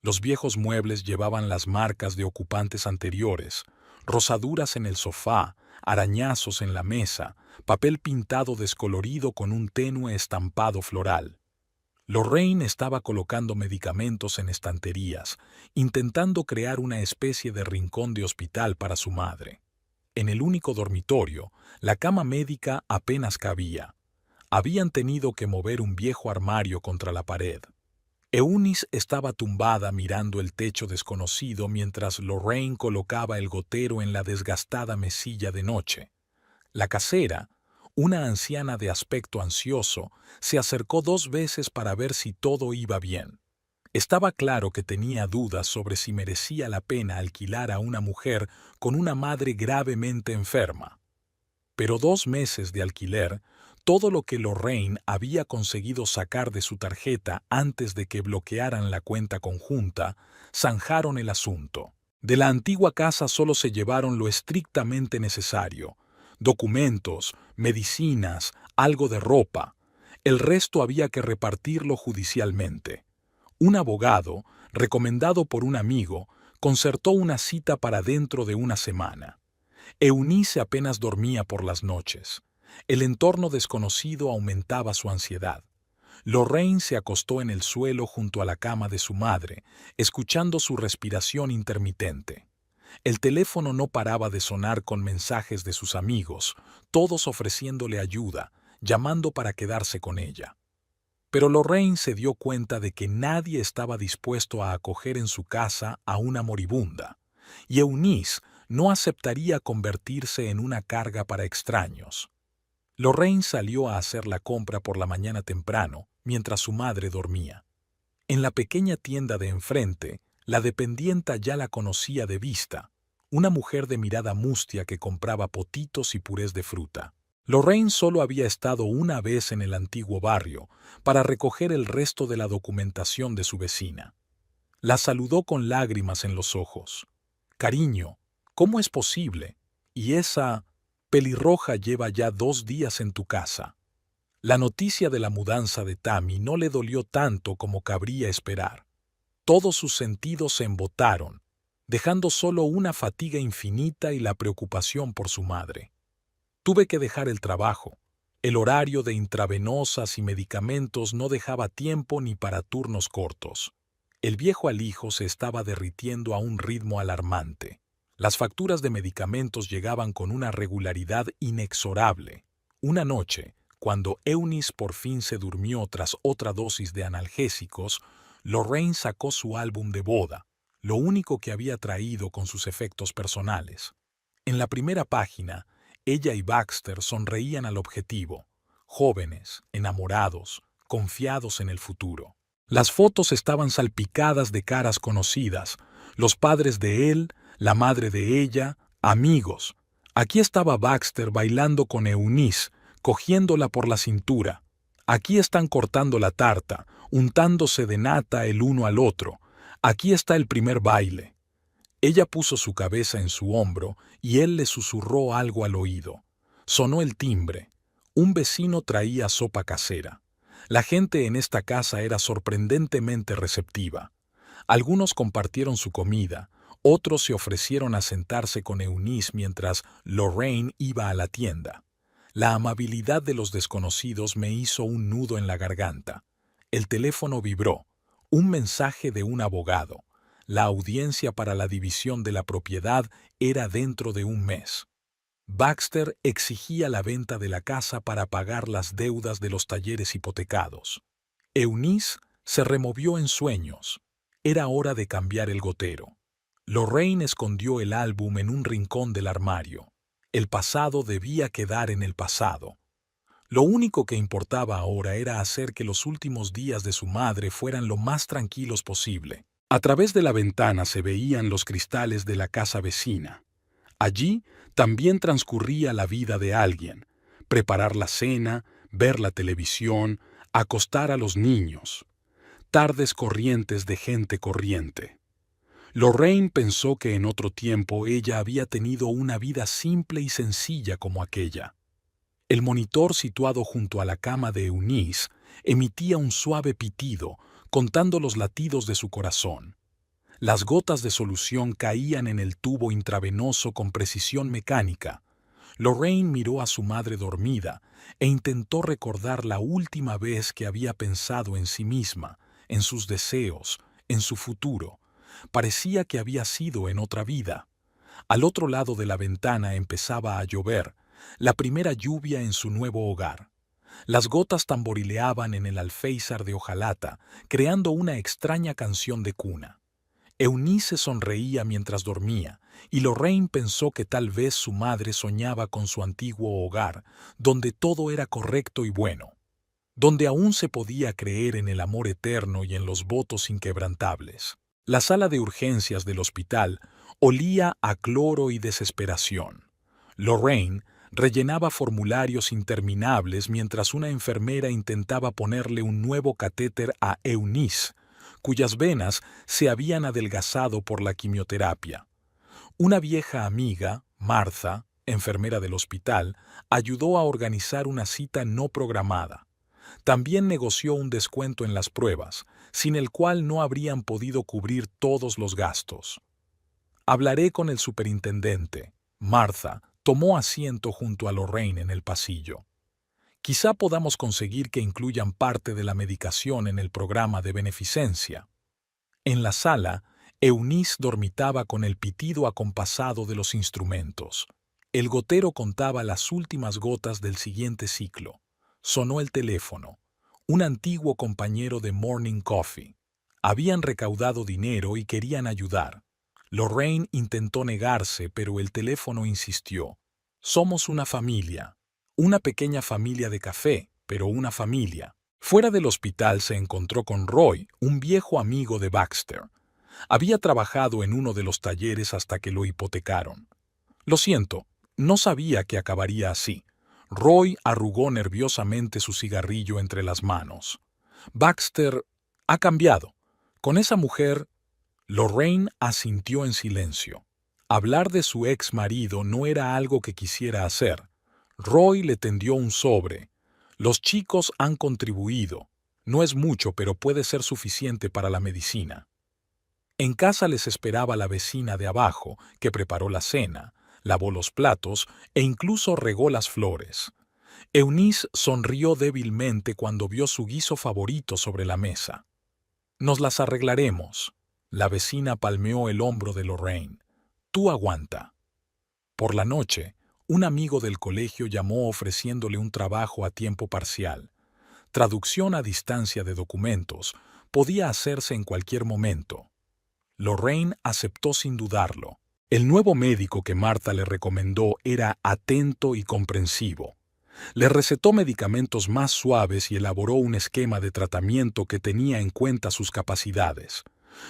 Los viejos muebles llevaban las marcas de ocupantes anteriores, rosaduras en el sofá, arañazos en la mesa, papel pintado descolorido con un tenue estampado floral. Lorraine estaba colocando medicamentos en estanterías, intentando crear una especie de rincón de hospital para su madre. En el único dormitorio, la cama médica apenas cabía. Habían tenido que mover un viejo armario contra la pared. Eunice estaba tumbada mirando el techo desconocido mientras Lorraine colocaba el gotero en la desgastada mesilla de noche. La casera, una anciana de aspecto ansioso, se acercó 2 veces para ver si todo iba bien. Estaba claro que tenía dudas sobre si merecía la pena alquilar a una mujer con una madre gravemente enferma. Pero 2 meses de alquiler, todo lo que Lorraine había conseguido sacar de su tarjeta antes de que bloquearan la cuenta conjunta, zanjaron el asunto. De la antigua casa solo se llevaron lo estrictamente necesario: documentos, medicinas, algo de ropa. El resto había que repartirlo judicialmente. Un abogado, recomendado por un amigo, concertó una cita para dentro de una semana. Eunice apenas dormía por las noches. El entorno desconocido aumentaba su ansiedad. Lorraine se acostó en el suelo junto a la cama de su madre, escuchando su respiración intermitente. El teléfono no paraba de sonar con mensajes de sus amigos, todos ofreciéndole ayuda, llamando para quedarse con ella. Pero Lorraine se dio cuenta de que nadie estaba dispuesto a acoger en su casa a una moribunda, y Eunice no aceptaría convertirse en una carga para extraños. Lorraine salió a hacer la compra por la mañana temprano, mientras su madre dormía. En la pequeña tienda de enfrente, la dependienta ya la conocía de vista, una mujer de mirada mustia que compraba potitos y purés de fruta. Lorraine solo había estado una vez en el antiguo barrio para recoger el resto de la documentación de su vecina. La saludó con lágrimas en los ojos. «Cariño, ¿cómo es posible? Y esa pelirroja lleva ya 2 días en tu casa». La noticia de la mudanza de Tammy no le dolió tanto como cabría esperar. Todos sus sentidos se embotaron, dejando solo una fatiga infinita y la preocupación por su madre. Tuve que dejar el trabajo. El horario de intravenosas y medicamentos no dejaba tiempo ni para turnos cortos. El viejo alijo se estaba derritiendo a un ritmo alarmante. Las facturas de medicamentos llegaban con una regularidad inexorable. Una noche, cuando Eunice por fin se durmió tras otra dosis de analgésicos, Lorraine sacó su álbum de boda, lo único que había traído con sus efectos personales. En la primera página, ella y Baxter sonreían al objetivo, jóvenes, enamorados, confiados en el futuro. Las fotos estaban salpicadas de caras conocidas, los padres de él, la madre de ella, amigos. Aquí estaba Baxter bailando con Eunice, cogiéndola por la cintura. Aquí están cortando la tarta, untándose de nata el uno al otro. Aquí está el primer baile. Ella puso su cabeza en su hombro y él le susurró algo al oído. Sonó el timbre. Un vecino traía sopa casera. La gente en esta casa era sorprendentemente receptiva. Algunos compartieron su comida, otros se ofrecieron a sentarse con Eunice mientras Lorraine iba a la tienda. La amabilidad de los desconocidos me hizo un nudo en la garganta. El teléfono vibró. Un mensaje de un abogado. La audiencia para la división de la propiedad era dentro de un mes. Baxter exigía la venta de la casa para pagar las deudas de los talleres hipotecados. Eunice se removió en sueños. Era hora de cambiar el gotero. Lorraine escondió el álbum en un rincón del armario. El pasado debía quedar en el pasado. Lo único que importaba ahora era hacer que los últimos días de su madre fueran lo más tranquilos posible. A través de la ventana se veían los cristales de la casa vecina. Allí también transcurría la vida de alguien: preparar la cena, ver la televisión, acostar a los niños. Tardes corrientes de gente corriente. Lorraine pensó que en otro tiempo ella había tenido una vida simple y sencilla como aquella. El monitor situado junto a la cama de Eunice emitía un suave pitido, contando los latidos de su corazón. Las gotas de solución caían en el tubo intravenoso con precisión mecánica. Lorraine miró a su madre dormida e intentó recordar la última vez que había pensado en sí misma, en sus deseos, en su futuro. Parecía que había sido en otra vida. Al otro lado de la ventana empezaba a llover, la primera lluvia en su nuevo hogar. Las gotas tamborileaban en el alféizar de hojalata, creando una extraña canción de cuna. Eunice sonreía mientras dormía, y Lorraine pensó que tal vez su madre soñaba con su antiguo hogar, donde todo era correcto y bueno, donde aún se podía creer en el amor eterno y en los votos inquebrantables. La sala de urgencias del hospital olía a cloro y desesperación. Lorraine rellenaba formularios interminables mientras una enfermera intentaba ponerle un nuevo catéter a Eunice, cuyas venas se habían adelgazado por la quimioterapia. Una vieja amiga, Martha, enfermera del hospital, ayudó a organizar una cita no programada. También negoció un descuento en las pruebas, sin el cual no habrían podido cubrir todos los gastos. Hablaré con el superintendente. Martha tomó asiento junto a Lorraine en el pasillo. Quizá podamos conseguir que incluyan parte de la medicación en el programa de beneficencia. En la sala, Eunice dormitaba con el pitido acompasado de los instrumentos. El gotero contaba las últimas gotas del siguiente ciclo. Sonó el teléfono. Un antiguo compañero de Morning Coffee. Habían recaudado dinero y querían ayudar. Lorraine intentó negarse, pero el teléfono insistió. «Somos una familia. Una pequeña familia de café, pero una familia. Fuera del hospital se encontró con Roy, un viejo amigo de Baxter. Había trabajado en uno de los talleres hasta que lo hipotecaron. Lo siento, no sabía que acabaría así. Roy arrugó nerviosamente su cigarrillo entre las manos. Baxter ha cambiado. Con esa mujer, Lorraine asintió en silencio. Hablar de su ex marido no era algo que quisiera hacer. Roy le tendió un sobre. Los chicos han contribuido. No es mucho, pero puede ser suficiente para la medicina. En casa les esperaba la vecina de abajo, que preparó la cena, lavó los platos e incluso regó las flores. Eunice sonrió débilmente cuando vio su guiso favorito sobre la mesa. Nos las arreglaremos. La vecina palmeó el hombro de Lorraine. Tú aguanta. Por la noche, un amigo del colegio llamó ofreciéndole un trabajo a tiempo parcial. Traducción a distancia de documentos podía hacerse en cualquier momento. Lorraine aceptó sin dudarlo. El nuevo médico que Marta le recomendó era atento y comprensivo. Le recetó medicamentos más suaves y elaboró un esquema de tratamiento que tenía en cuenta sus capacidades.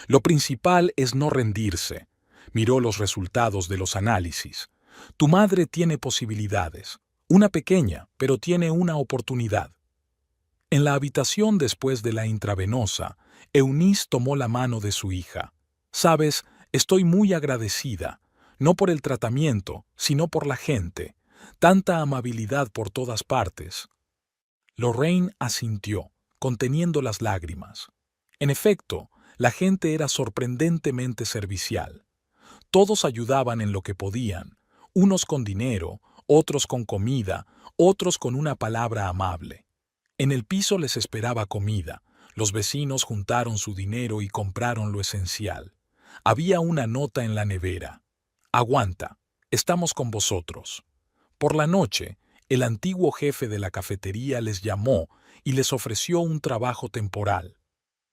Lo principal es no rendirse. Miró los resultados de los análisis. Tu madre tiene posibilidades. Una pequeña, pero tiene una oportunidad. En la habitación después de la intravenosa, Eunice tomó la mano de su hija. Sabes, estoy muy agradecida, no por el tratamiento, sino por la gente. Tanta amabilidad por todas partes. Lorraine asintió, conteniendo las lágrimas. En efecto, la gente era sorprendentemente servicial. Todos ayudaban en lo que podían, unos con dinero, otros con comida, otros con una palabra amable. En el piso les esperaba comida. Los vecinos juntaron su dinero y compraron lo esencial. Había una nota en la nevera. Aguanta, estamos con vosotros. Por la noche, el antiguo jefe de la cafetería les llamó y les ofreció un trabajo temporal.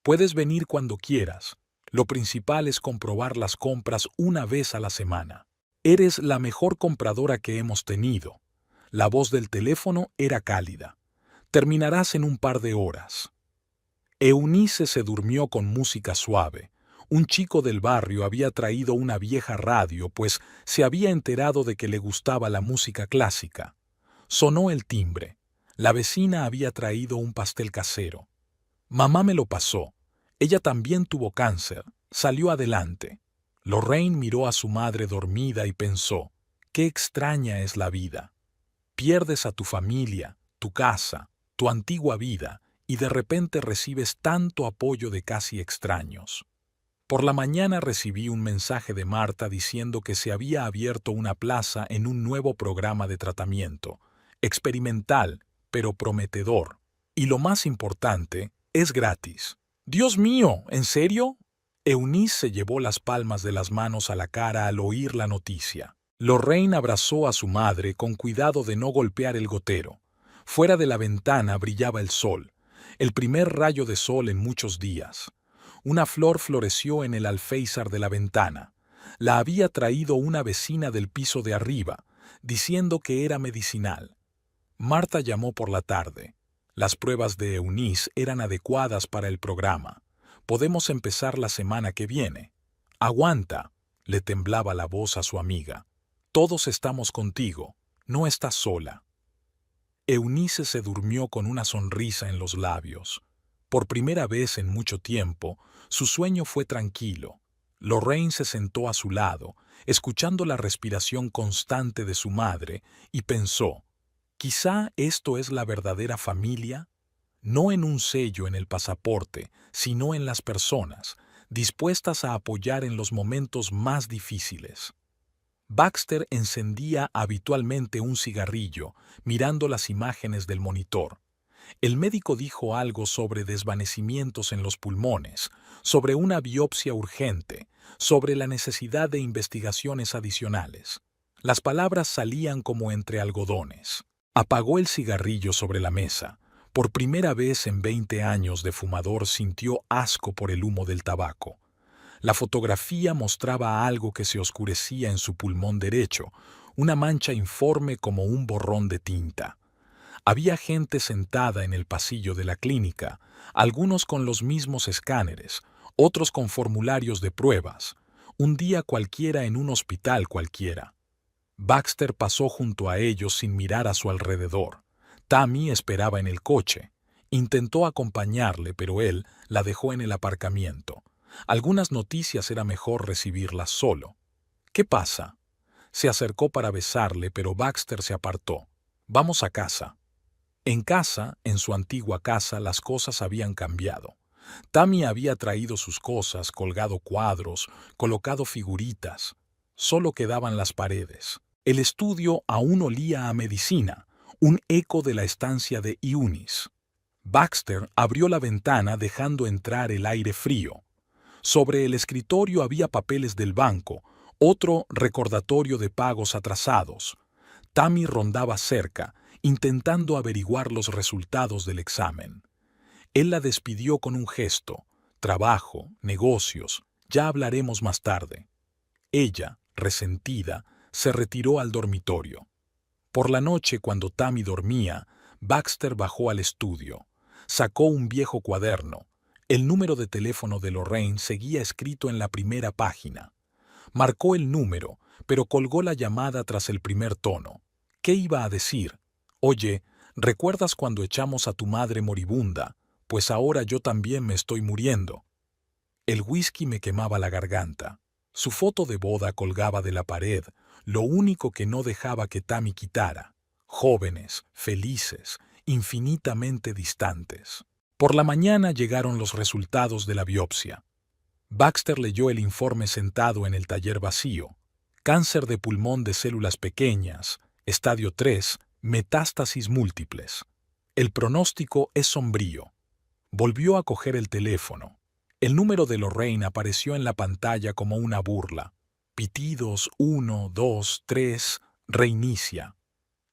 Puedes venir cuando quieras. Lo principal es comprobar las compras una vez a la semana. Eres la mejor compradora que hemos tenido. La voz del teléfono era cálida. Terminarás en un par de horas. Eunice se durmió con música suave. Un chico del barrio había traído una vieja radio, pues se había enterado de que le gustaba la música clásica. Sonó el timbre. La vecina había traído un pastel casero. Mamá me lo pasó. Ella también tuvo cáncer. Salió adelante. Lorraine miró a su madre dormida y pensó, qué extraña es la vida. Pierdes a tu familia, tu casa, tu antigua vida, y de repente recibes tanto apoyo de casi extraños. Por la mañana recibí un mensaje de Marta diciendo que se había abierto una plaza en un nuevo programa de tratamiento, experimental, pero prometedor. Y lo más importante, es gratis. ¡Dios mío! ¿En serio? Eunice se llevó las palmas de las manos a la cara al oír la noticia. Lorraine abrazó a su madre con cuidado de no golpear el gotero. Fuera de la ventana brillaba el sol, el primer rayo de sol en muchos días. Una flor floreció en el alféizar de la ventana. La había traído una vecina del piso de arriba, diciendo que era medicinal. Marta llamó por la tarde. Las pruebas de Eunice eran adecuadas para el programa. Podemos empezar la semana que viene. Aguanta, le temblaba la voz a su amiga. Todos estamos contigo, no estás sola. Eunice se durmió con una sonrisa en los labios. Por primera vez en mucho tiempo, su sueño fue tranquilo. Lorraine se sentó a su lado, escuchando la respiración constante de su madre, y pensó, quizá esto es la verdadera familia, no en un sello en el pasaporte, sino en las personas, dispuestas a apoyar en los momentos más difíciles. Baxter encendía habitualmente un cigarrillo, mirando las imágenes del monitor. El médico dijo algo sobre desvanecimientos en los pulmones, sobre una biopsia urgente, sobre la necesidad de investigaciones adicionales. Las palabras salían como entre algodones. Apagó el cigarrillo sobre la mesa. Por primera vez en 20 años de fumador sintió asco por el humo del tabaco. La fotografía mostraba algo que se oscurecía en su pulmón derecho, una mancha informe como un borrón de tinta. Había gente sentada en el pasillo de la clínica, algunos con los mismos escáneres, otros con formularios de pruebas. Un día cualquiera en un hospital cualquiera. Baxter pasó junto a ellos sin mirar a su alrededor. Tammy esperaba en el coche. Intentó acompañarle, pero él la dejó en el aparcamiento. Algunas noticias era mejor recibirlas solo. ¿Qué pasa? Se acercó para besarle, pero Baxter se apartó. Vamos a casa. En casa, en su antigua casa, las cosas habían cambiado. Tammy había traído sus cosas, colgado cuadros, colocado figuritas. Solo quedaban las paredes. El estudio aún olía a medicina, un eco de la estancia de Eunice. Baxter abrió la ventana dejando entrar el aire frío. Sobre el escritorio había papeles del banco, otro recordatorio de pagos atrasados. Tammy rondaba cerca, intentando averiguar los resultados del examen. Él la despidió con un gesto. Trabajo, negocios, ya hablaremos más tarde. Ella, resentida, se retiró al dormitorio. Por la noche, cuando Tammy dormía, Baxter bajó al estudio. Sacó un viejo cuaderno. El número de teléfono de Lorraine seguía escrito en la primera página. Marcó el número, pero colgó la llamada tras el primer tono. ¿Qué iba a decir? Oye, ¿recuerdas cuando echamos a tu madre moribunda? Pues ahora yo también me estoy muriendo. El whisky me quemaba la garganta. Su foto de boda colgaba de la pared, lo único que no dejaba que Tammy quitara. Jóvenes, felices, infinitamente distantes. Por la mañana llegaron los resultados de la biopsia. Baxter leyó el informe sentado en el taller vacío. Cáncer de pulmón de células pequeñas, estadio 3, metástasis múltiples. El pronóstico es sombrío. Volvió a coger el teléfono. El número de Lorraine apareció en la pantalla como una burla. Pitidos 1, 2, 3, reinicia.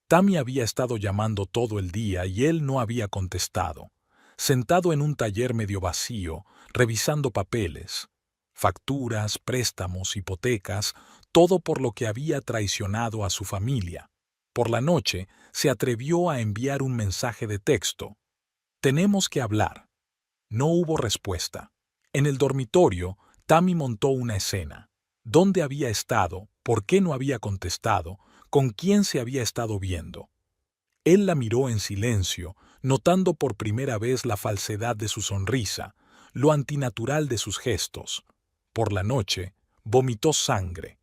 Tammy había estado llamando todo el día y él no había contestado. Sentado en un taller medio vacío, revisando papeles, facturas, préstamos, hipotecas, todo por lo que había traicionado a su familia. Por la noche, se atrevió a enviar un mensaje de texto. Tenemos que hablar. No hubo respuesta. En el dormitorio, Tammy montó una escena. ¿Dónde había estado? ¿Por qué no había contestado? ¿Con quién se había estado viendo? Él la miró en silencio, notando por primera vez la falsedad de su sonrisa, lo antinatural de sus gestos. Por la noche, vomitó sangre.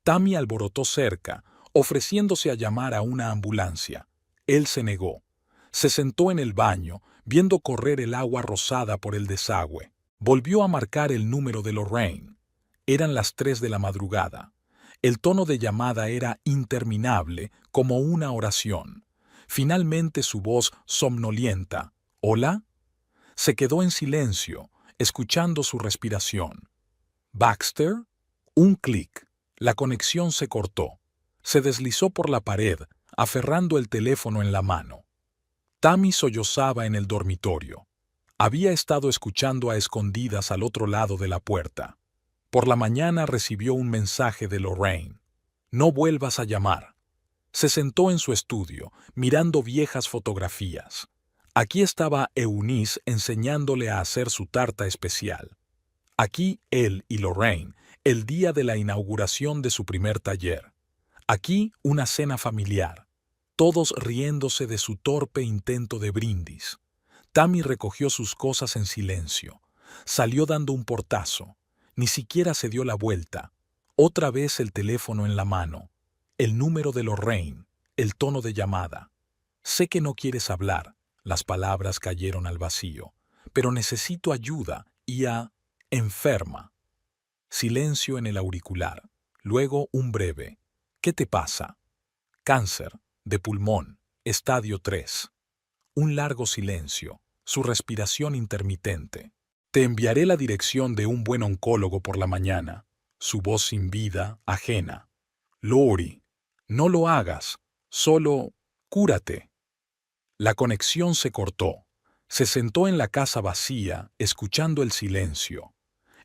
Tammy alborotó cerca, ofreciéndose a llamar a una ambulancia. Él se negó. Se sentó en el baño, viendo correr el agua rosada por el desagüe. Volvió a marcar el número de Lorraine. Eran las 3 de la madrugada. El tono de llamada era interminable, como una oración. Finalmente su voz somnolienta. ¿Hola? Se quedó en silencio, escuchando su respiración. ¿Baxter? Un clic. La conexión se cortó. Se deslizó por la pared, aferrando el teléfono en la mano. Tammy sollozaba en el dormitorio. Había estado escuchando a escondidas al otro lado de la puerta. Por la mañana recibió un mensaje de Lorraine. No vuelvas a llamar. Se sentó en su estudio, mirando viejas fotografías. Aquí estaba Eunice enseñándole a hacer su tarta especial. Aquí él y Lorraine, el día de la inauguración de su primer taller. Aquí una cena familiar. Todos riéndose de su torpe intento de brindis. Tammy recogió sus cosas en silencio. Salió dando un portazo. Ni siquiera se dio la vuelta. Otra vez el teléfono en la mano. El número de Lorraine. El tono de llamada. Sé que no quieres hablar. Las palabras cayeron al vacío. Pero necesito ayuda y enferma. Silencio en el auricular. Luego un breve. ¿Qué te pasa? Cáncer de pulmón, estadio 3. Un largo silencio, su respiración intermitente. Te enviaré la dirección de un buen oncólogo por la mañana. Su voz sin vida, ajena. Lori, no lo hagas, solo cúrate. La conexión se cortó. Se sentó en la casa vacía, escuchando el silencio.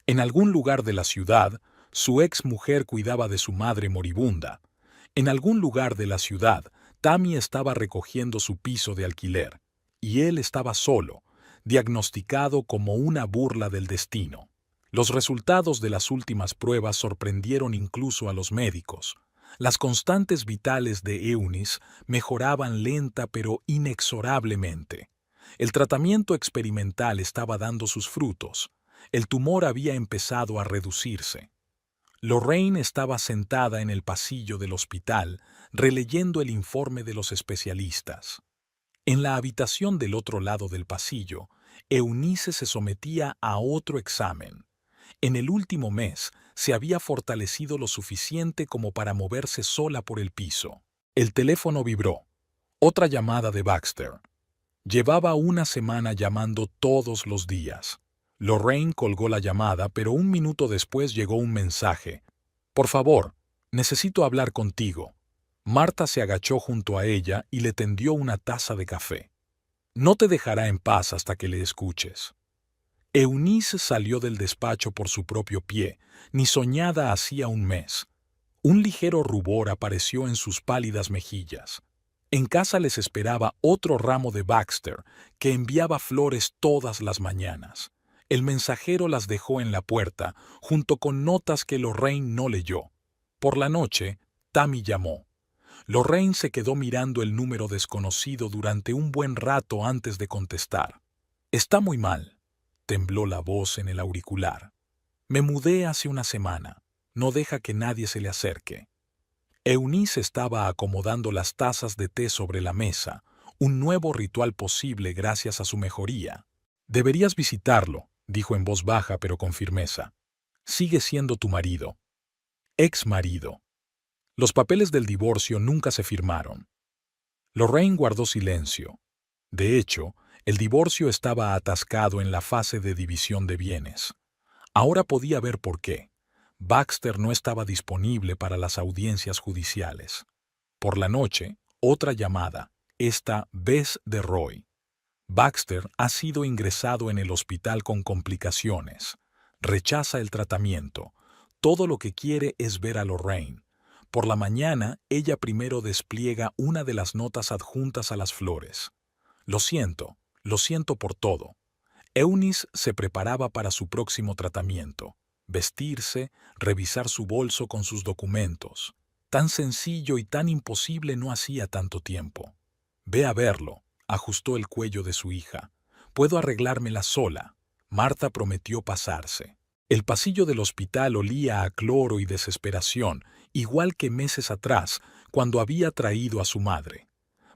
En algún lugar de la ciudad, su ex mujer cuidaba de su madre moribunda. En algún lugar de la ciudad, Tammy estaba recogiendo su piso de alquiler, y él estaba solo, diagnosticado como una burla del destino. Los resultados de las últimas pruebas sorprendieron incluso a los médicos. Las constantes vitales de Eunice mejoraban lenta pero inexorablemente. El tratamiento experimental estaba dando sus frutos. El tumor había empezado a reducirse. Lorraine estaba sentada en el pasillo del hospital, releyendo el informe de los especialistas. En la habitación del otro lado del pasillo, Eunice se sometía a otro examen. En el último mes, se había fortalecido lo suficiente como para moverse sola por el piso. El teléfono vibró. Otra llamada de Baxter. Llevaba una semana llamando todos los días. Lorraine colgó la llamada, pero un minuto después llegó un mensaje. «Por favor, necesito hablar contigo». Marta se agachó junto a ella y le tendió una taza de café. «No te dejará en paz hasta que le escuches». Eunice salió del despacho por su propio pie, ni soñada hacía un mes. Un ligero rubor apareció en sus pálidas mejillas. En casa les esperaba otro ramo de Baxter, que enviaba flores todas las mañanas. El mensajero las dejó en la puerta, junto con notas que Lorraine no leyó. Por la noche, Tammy llamó. Lorraine se quedó mirando el número desconocido durante un buen rato antes de contestar. «Está muy mal», tembló la voz en el auricular. «Me mudé hace una semana. No deja que nadie se le acerque». Eunice estaba acomodando las tazas de té sobre la mesa, un nuevo ritual posible gracias a su mejoría. «Deberías visitarlo», dijo en voz baja pero con firmeza. «Sigue siendo tu marido». Ex marido. Los papeles del divorcio nunca se firmaron. Lorraine guardó silencio. De hecho, el divorcio estaba atascado en la fase de división de bienes. Ahora podía ver por qué. Baxter no estaba disponible para las audiencias judiciales. Por la noche, otra llamada, esta vez de Roy. «Baxter ha sido ingresado en el hospital con complicaciones. Rechaza el tratamiento. Todo lo que quiere es ver a Lorraine». Por la mañana, ella primero despliega una de las notas adjuntas a las flores. Lo siento por todo». Eunice se preparaba para su próximo tratamiento. Vestirse, revisar su bolso con sus documentos. Tan sencillo y tan imposible no hacía tanto tiempo. «Ve a verlo», ajustó el cuello de su hija. «Puedo arreglármela sola». Marta prometió pasarse. El pasillo del hospital olía a cloro y desesperación, igual que meses atrás, cuando había traído a su madre.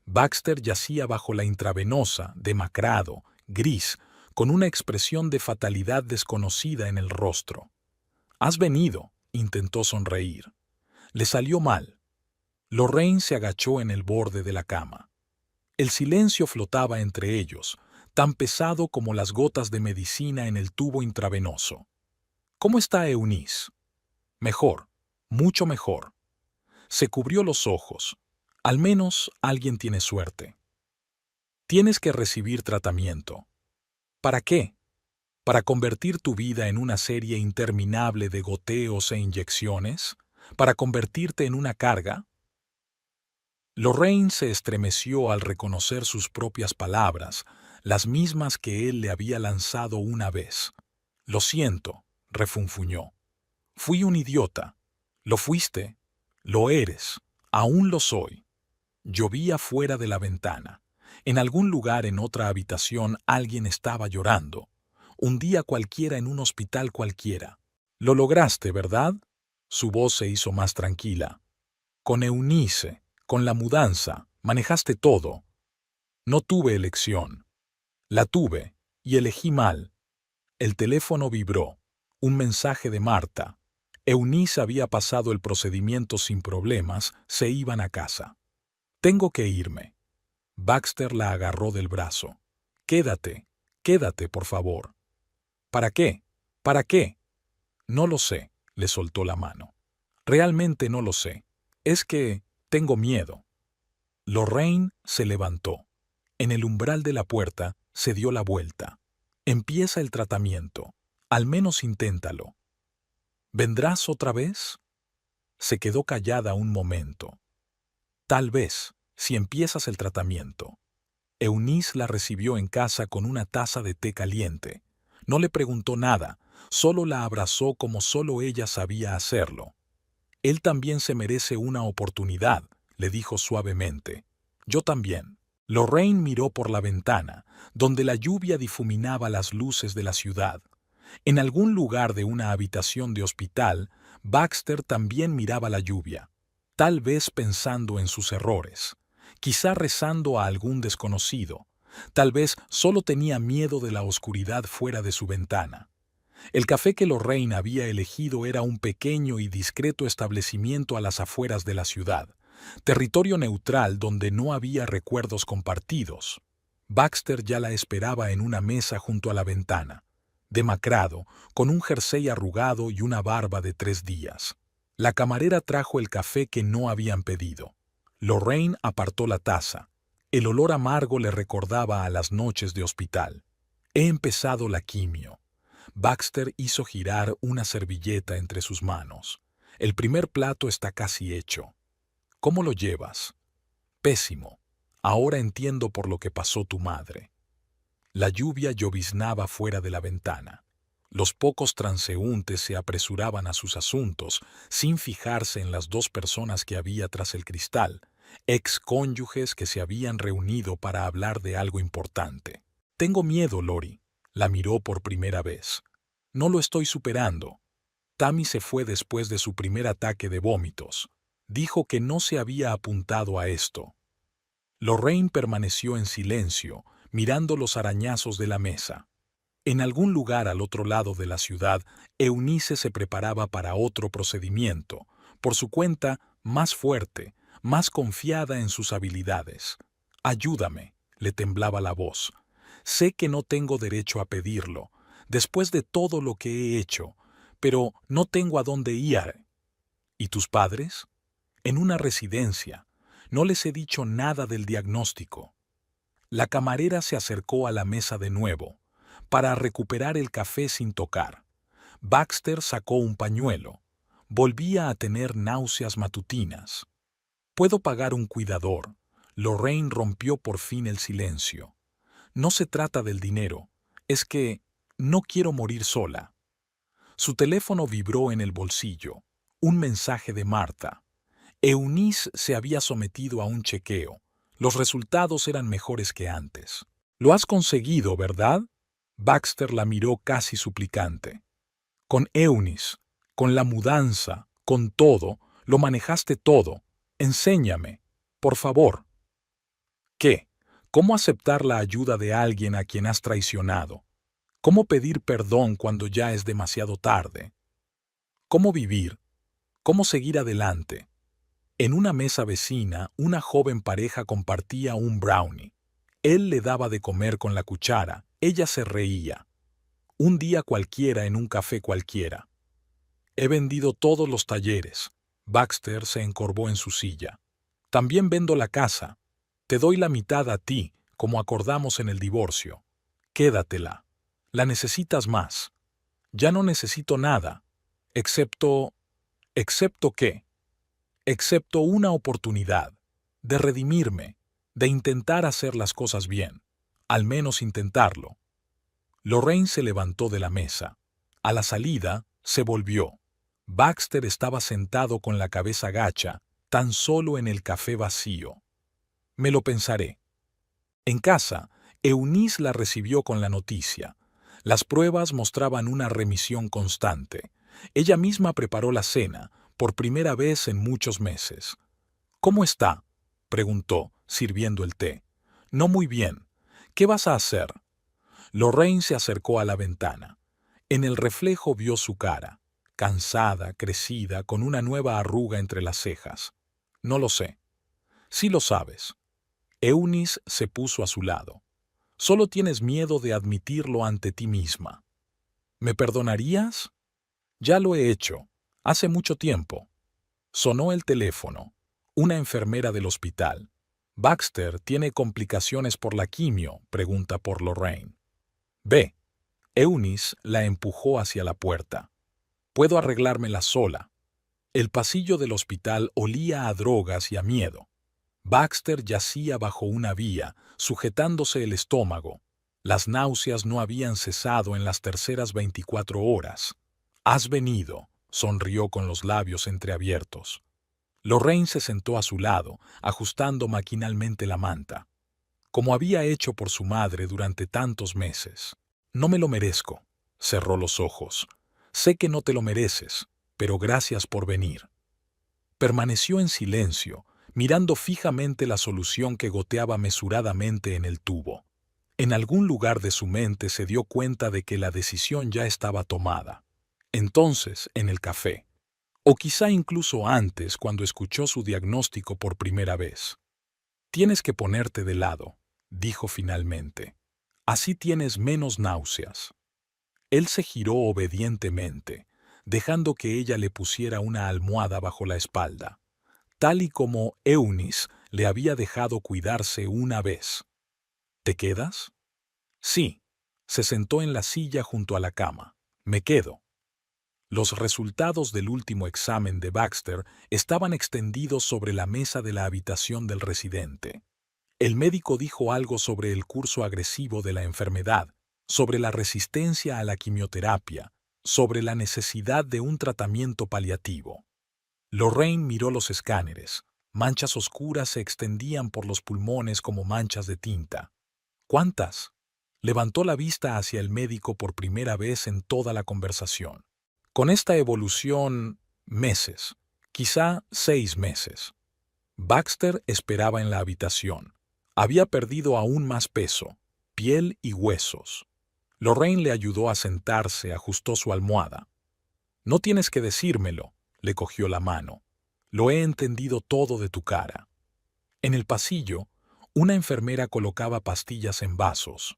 Baxter yacía bajo la intravenosa, demacrado, gris, con una expresión de fatalidad desconocida en el rostro. «Has venido», intentó sonreír. Le salió mal. Lorraine se agachó en el borde de la cama. El silencio flotaba entre ellos, tan pesado como las gotas de medicina en el tubo intravenoso. «¿Cómo está Eunice?» «Mejor, mucho mejor». Se cubrió los ojos. «Al menos alguien tiene suerte». «Tienes que recibir tratamiento». «¿Para qué?» «¿Para convertir tu vida en una serie interminable de goteos e inyecciones? ¿Para convertirte en una carga?» Lorraine se estremeció al reconocer sus propias palabras, las mismas que él le había lanzado una vez. «Lo siento», refunfuñó. «Fui un idiota». «Lo fuiste. Lo eres. Aún lo soy». Llovía fuera de la ventana. En algún lugar en otra habitación alguien estaba llorando. Un día cualquiera en un hospital cualquiera. «Lo lograste, ¿verdad?» Su voz se hizo más tranquila. «Con Eunice, con la mudanza, manejaste todo». «No tuve elección». «La tuve, y elegí mal». El teléfono vibró. Un mensaje de Marta. Eunice había pasado el procedimiento sin problemas, se iban a casa. «Tengo que irme». Baxter la agarró del brazo. «Quédate, quédate, por favor». «¿Para qué? ¿Para qué?» «No lo sé», le soltó la mano. «Realmente no lo sé. Es que tengo miedo». Lorraine se levantó. En el umbral de la puerta se dio la vuelta. «Empieza el tratamiento. Al menos inténtalo». «¿Vendrás otra vez?» Se quedó callada un momento. «Tal vez», si empiezas el tratamiento. Eunice la recibió en casa con una taza de té caliente. No le preguntó nada, solo la abrazó como solo ella sabía hacerlo. Él también se merece una oportunidad, le dijo suavemente. Yo también. Lorraine miró por la ventana, donde la lluvia difuminaba las luces de la ciudad. En algún lugar de una habitación de hospital, Baxter también miraba la lluvia, tal vez pensando en sus errores, quizá rezando a algún desconocido, tal vez solo tenía miedo de la oscuridad fuera de su ventana. El café que Lorraine había elegido era un pequeño y discreto establecimiento a las afueras de la ciudad, territorio neutral donde no había recuerdos compartidos. Baxter ya la esperaba en una mesa junto a la ventana, demacrado, con un jersey arrugado y una barba de 3 días. La camarera trajo el café que no habían pedido. Lorraine apartó la taza. El olor amargo le recordaba a las noches de hospital. He empezado la quimio. Baxter hizo girar una servilleta entre sus manos. El primer plato está casi hecho. ¿Cómo lo llevas? Pésimo. Ahora entiendo por lo que pasó tu madre. La lluvia lloviznaba fuera de la ventana. Los pocos transeúntes se apresuraban a sus asuntos, sin fijarse en las 2 personas que había tras el cristal, ex-cónyuges que se habían reunido para hablar de algo importante. Tengo miedo, Lori. La miró por primera vez. No lo estoy superando. Tammy se fue después de su primer ataque de vómitos. Dijo que no se había apuntado a esto. Lorraine permaneció en silencio, mirando los arañazos de la mesa. En algún lugar al otro lado de la ciudad, Eunice se preparaba para otro procedimiento, por su cuenta más fuerte, más confiada en sus habilidades. Ayúdame, le temblaba la voz. Sé que no tengo derecho a pedirlo, después de todo lo que he hecho, pero no tengo a dónde ir. ¿Y tus padres? En una residencia. No les he dicho nada del diagnóstico. La camarera se acercó a la mesa de nuevo, para recuperar el café sin tocar. Baxter sacó un pañuelo. Volvía a tener náuseas matutinas. «Puedo pagar un cuidador». Lorraine rompió por fin el silencio. «No se trata del dinero, es que no quiero morir sola». Su teléfono vibró en el bolsillo. Un mensaje de Marta. Eunice se había sometido a un chequeo. Los resultados eran mejores que antes. «Lo has conseguido, ¿verdad?» Baxter la miró casi suplicante. «Con Eunice, con la mudanza, con todo, lo manejaste todo. Enséñame, por favor». «¿Qué? ¿Cómo aceptar la ayuda de alguien a quien has traicionado? ¿Cómo pedir perdón cuando ya es demasiado tarde? ¿Cómo vivir? ¿Cómo seguir adelante?» En una mesa vecina, una joven pareja compartía un brownie. Él le daba de comer con la cuchara, ella se reía. Un día cualquiera en un café cualquiera. «He vendido todos los talleres». Baxter se encorvó en su silla. «También vendo la casa. Te doy la mitad a ti, como acordamos en el divorcio. Quédatela. La necesitas más». «Ya no necesito nada, excepto... ¿Excepto qué?» «Excepto una oportunidad, de redimirme, de intentar hacer las cosas bien, al menos intentarlo». Lorraine se levantó de la mesa. A la salida, se volvió. Baxter estaba sentado con la cabeza gacha, tan solo en el café vacío. «Me lo pensaré». En casa, Eunice la recibió con la noticia. Las pruebas mostraban una remisión constante. Ella misma preparó la cena, por primera vez en muchos meses. «¿Cómo está?», preguntó, sirviendo el té. «No muy bien. ¿Qué vas a hacer?» Lorraine se acercó a la ventana. En el reflejo vio su cara, cansada, crecida, con una nueva arruga entre las cejas. «No lo sé». «Sí lo sabes». Eunice se puso a su lado. «Solo tienes miedo de admitirlo ante ti misma». «¿Me perdonarías?» «Ya lo he hecho. Hace mucho tiempo». Sonó el teléfono. Una enfermera del hospital. «Baxter tiene complicaciones por la quimio», pregunta por Lorraine. «Ve». Eunice la empujó hacia la puerta. «Puedo arreglármela sola». El pasillo del hospital olía a drogas y a miedo. Baxter yacía bajo una vía, sujetándose el estómago. Las náuseas no habían cesado en las terceras 24 horas. «Has venido», sonrió con los labios entreabiertos. Lorraine se sentó a su lado, ajustando maquinalmente la manta, como había hecho por su madre durante tantos meses. «No me lo merezco», cerró los ojos. «Sé que no te lo mereces, pero gracias por venir». Permaneció en silencio, mirando fijamente la solución que goteaba mesuradamente en el tubo. En algún lugar de su mente se dio cuenta de que la decisión ya estaba tomada. Entonces, en el café, o quizá incluso antes cuando escuchó su diagnóstico por primera vez. «Tienes que ponerte de lado», dijo finalmente. «Así tienes menos náuseas». Él se giró obedientemente, dejando que ella le pusiera una almohada bajo la espalda, tal y como Eunice le había dejado cuidarse una vez. «¿Te quedas?» «Sí». Se sentó en la silla junto a la cama. «Me quedo». Los resultados del último examen de Baxter estaban extendidos sobre la mesa de la habitación del residente. El médico dijo algo sobre el curso agresivo de la enfermedad, sobre la resistencia a la quimioterapia, sobre la necesidad de un tratamiento paliativo. Lorraine miró los escáneres. Manchas oscuras se extendían por los pulmones como manchas de tinta. «¿Cuántas?». Levantó la vista hacia el médico por primera vez en toda la conversación. «Con esta evolución, meses, quizá 6 meses». Baxter esperaba en la habitación. Había perdido aún más peso, piel y huesos. Lorraine le ayudó a sentarse, ajustó su almohada. «No tienes que decírmelo», le cogió la mano. «Lo he entendido todo de tu cara». En el pasillo, una enfermera colocaba pastillas en vasos.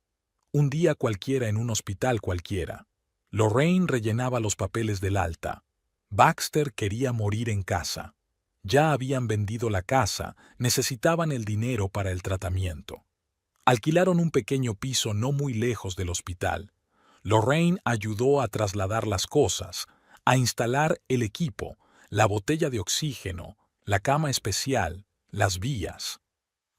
Un día cualquiera en un hospital cualquiera. Lorraine rellenaba los papeles del alta. Baxter quería morir en casa. Ya habían vendido la casa, necesitaban el dinero para el tratamiento. Alquilaron un pequeño piso no muy lejos del hospital. Lorraine ayudó a trasladar las cosas, a instalar el equipo, la botella de oxígeno, la cama especial, las vías.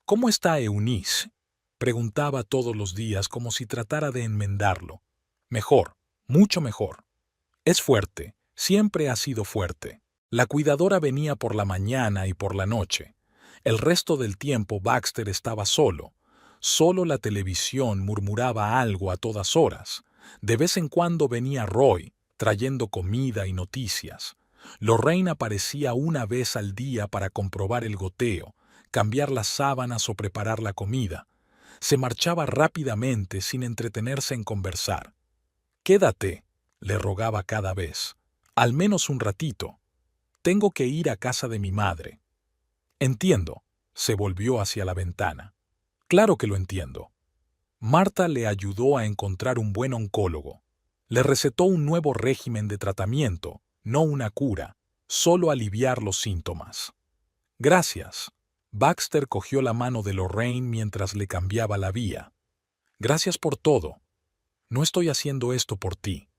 «¿Cómo está Eunice?», preguntaba todos los días como si tratara de enmendarlo. «Mejor, mucho mejor. Es fuerte, siempre ha sido fuerte». La cuidadora venía por la mañana y por la noche. El resto del tiempo Baxter estaba solo. Solo la televisión murmuraba algo a todas horas. De vez en cuando venía Roy, trayendo comida y noticias. Lorraine aparecía una vez al día para comprobar el goteo, cambiar las sábanas o preparar la comida. Se marchaba rápidamente sin entretenerse en conversar. «Quédate», le rogaba cada vez. «Al menos un ratito. Tengo que ir a casa de mi madre». «Entiendo», se volvió hacia la ventana. «Claro que lo entiendo». Marta le ayudó a encontrar un buen oncólogo. Le recetó un nuevo régimen de tratamiento, no una cura, solo aliviar los síntomas. «Gracias». Baxter cogió la mano de Lorraine mientras le cambiaba la vía. «Gracias por todo. No estoy haciendo esto por ti.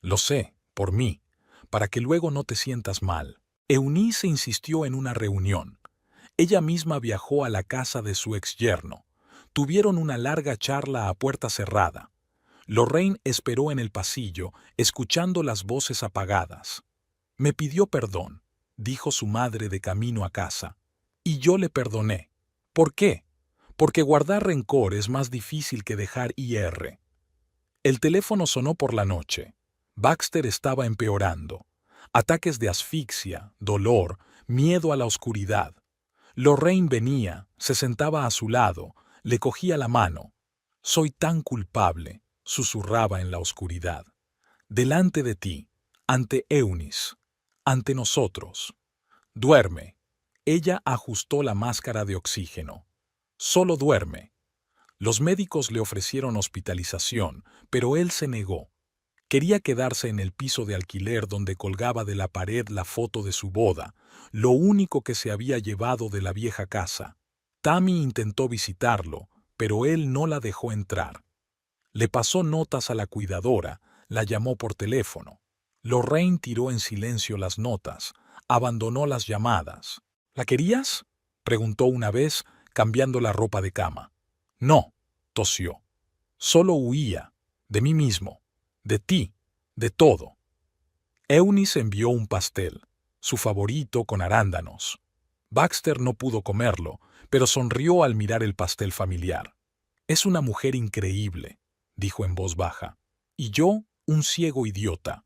Lo sé, por mí, para que luego no te sientas mal». Eunice insistió en una reunión. Ella misma viajó a la casa de su exyerno. Tuvieron una larga charla a puerta cerrada. Lorraine esperó en el pasillo, escuchando las voces apagadas. «Me pidió perdón», dijo su madre de camino a casa. «Y yo le perdoné». «¿Por qué?». «Porque guardar rencor es más difícil que dejar ir». El teléfono sonó por la noche. Baxter estaba empeorando. Ataques de asfixia, dolor, miedo a la oscuridad. Lorraine venía, se sentaba a su lado, le cogía la mano. «Soy tan culpable», susurraba en la oscuridad. «Delante de ti, ante Eunice, ante nosotros. Duerme». Ella ajustó la máscara de oxígeno. «Solo duerme». Los médicos le ofrecieron hospitalización, pero él se negó. Quería quedarse en el piso de alquiler donde colgaba de la pared la foto de su boda, lo único que se había llevado de la vieja casa. Tammy intentó visitarlo, pero él no la dejó entrar. Le pasó notas a la cuidadora, la llamó por teléfono. Lorraine tiró en silencio las notas, abandonó las llamadas. «¿La querías?». preguntó una vez, cambiando la ropa de cama. No, tosió. Solo huía, de mí mismo, de ti, de todo. Eunice envió un pastel, su favorito con arándanos. Baxter no pudo comerlo, pero sonrió al mirar el pastel familiar. Es una mujer increíble, dijo en voz baja. Y yo, un ciego idiota.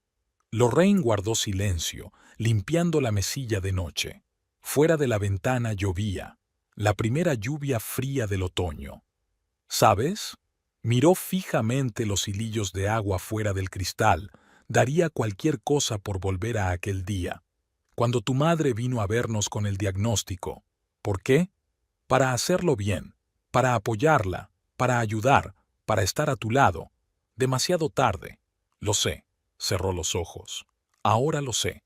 Lorraine guardó silencio, limpiando la mesilla de noche. Fuera de la ventana llovía, la primera lluvia fría del otoño. ¿Sabes? Miró fijamente los hilillos de agua fuera del cristal. Daría cualquier cosa por volver a aquel día. Cuando tu madre vino a vernos con el diagnóstico. ¿Por qué? Para hacerlo bien, para apoyarla, para ayudar, para estar a tu lado. Demasiado tarde. Lo sé. Cerró los ojos. Ahora lo sé.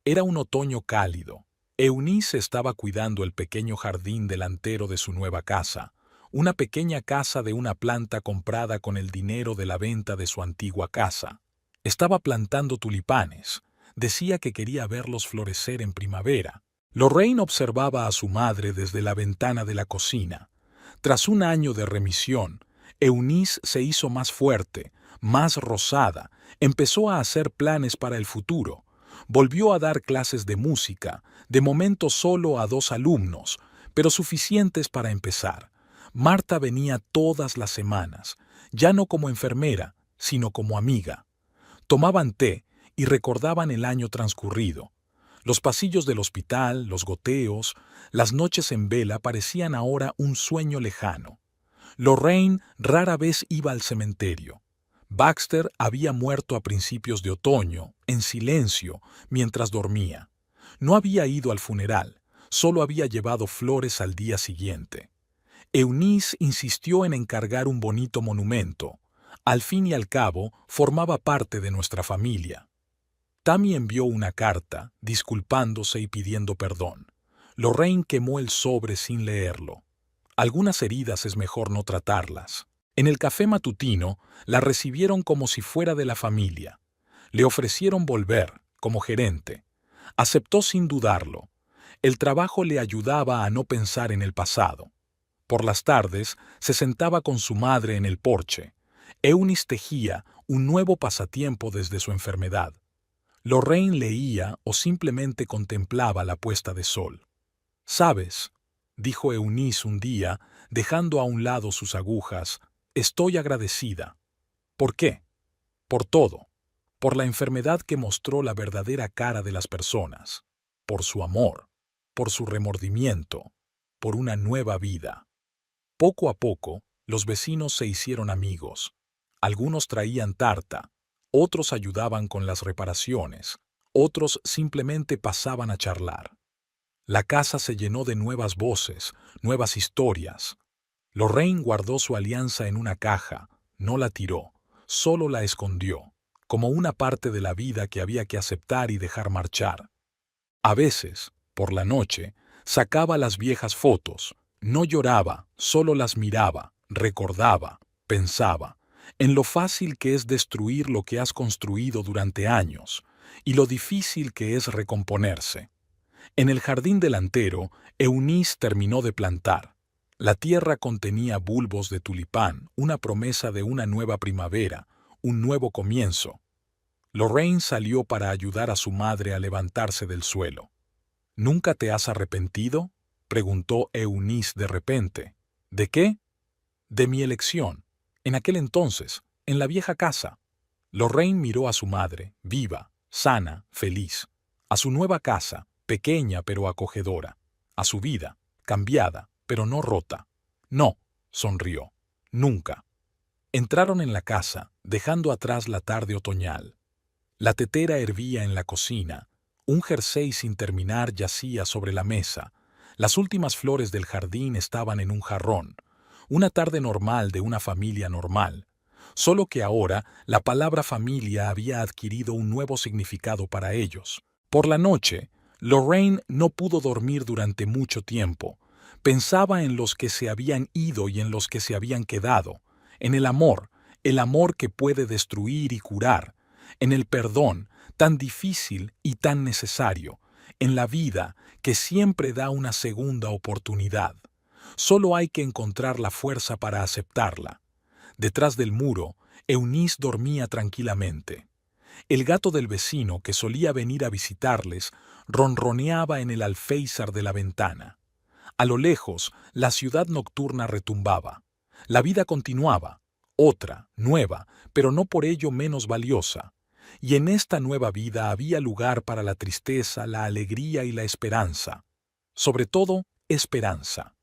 Era un otoño cálido. Eunice estaba cuidando el pequeño jardín delantero de su nueva casa, una pequeña casa de una planta comprada con el dinero de la venta de su antigua casa. Estaba plantando tulipanes. Decía que quería verlos florecer en primavera. Lorraine observaba a su madre desde la ventana de la cocina. Tras un año de remisión, Eunice se hizo más fuerte, más rosada, empezó a hacer planes para el futuro. Volvió a dar clases de música, de momento solo a 2 alumnos, pero suficientes para empezar. Marta venía todas las semanas, ya no como enfermera, sino como amiga. Tomaban té y recordaban el año transcurrido. Los pasillos del hospital, los goteos, las noches en vela parecían ahora un sueño lejano. Lorraine rara vez iba al cementerio. Baxter había muerto a principios de otoño, en silencio, mientras dormía. No había ido al funeral, solo había llevado flores al día siguiente. Eunice insistió en encargar un bonito monumento. Al fin y al cabo, formaba parte de nuestra familia. Tammy envió una carta, disculpándose y pidiendo perdón. Lorraine quemó el sobre sin leerlo. Algunas heridas es mejor no tratarlas. En el café matutino, la recibieron como si fuera de la familia. Le ofrecieron volver, como gerente. Aceptó sin dudarlo. El trabajo le ayudaba a no pensar en el pasado. Por las tardes, se sentaba con su madre en el porche. Eunice tejía un nuevo pasatiempo desde su enfermedad. Lorraine leía o simplemente contemplaba la puesta de sol. «¿Sabes?», dijo Eunice un día, dejando a un lado sus agujas, «estoy agradecida». ¿Por qué? Por todo. Por la enfermedad que mostró la verdadera cara de las personas. Por su amor. Por su remordimiento. Por una nueva vida. Poco a poco, los vecinos se hicieron amigos. Algunos traían tarta, otros ayudaban con las reparaciones, otros simplemente pasaban a charlar. La casa se llenó de nuevas voces, nuevas historias. Lorraine guardó su alianza en una caja, no la tiró, solo la escondió, como una parte de la vida que había que aceptar y dejar marchar. A veces, por la noche, sacaba las viejas fotos, no lloraba, solo las miraba, recordaba, pensaba, en lo fácil que es destruir lo que has construido durante años, y lo difícil que es recomponerse. En el jardín delantero, Eunice terminó de plantar. La tierra contenía bulbos de tulipán, una promesa de una nueva primavera, un nuevo comienzo. Lorraine salió para ayudar a su madre a levantarse del suelo. «¿Nunca te has arrepentido?», preguntó Eunice de repente. «¿De qué?». «De mi elección. En aquel entonces, en la vieja casa». Lorraine miró a su madre, viva, sana, feliz. A su nueva casa, pequeña pero acogedora. A su vida, cambiada, pero no rota. «No», sonrió. «Nunca». Entraron en la casa, dejando atrás la tarde otoñal. La tetera hervía en la cocina. Un jersey sin terminar yacía sobre la mesa. Las últimas flores del jardín estaban en un jarrón. Una tarde normal de una familia normal. Solo que ahora la palabra familia había adquirido un nuevo significado para ellos. Por la noche, Lorraine no pudo dormir durante mucho tiempo. Pensaba en los que se habían ido y en los que se habían quedado. En el amor que puede destruir y curar. En el perdón, tan difícil y tan necesario. en la vida, que siempre da una segunda oportunidad. Solo hay que encontrar la fuerza para aceptarla. Detrás del muro, Eunice dormía tranquilamente. El gato del vecino, que solía venir a visitarles, ronroneaba en el alféizar de la ventana. A lo lejos, la ciudad nocturna retumbaba. La vida continuaba, otra, nueva, pero no por ello menos valiosa. Y en esta nueva vida había lugar para la tristeza, la alegría y la esperanza. Sobre todo, esperanza.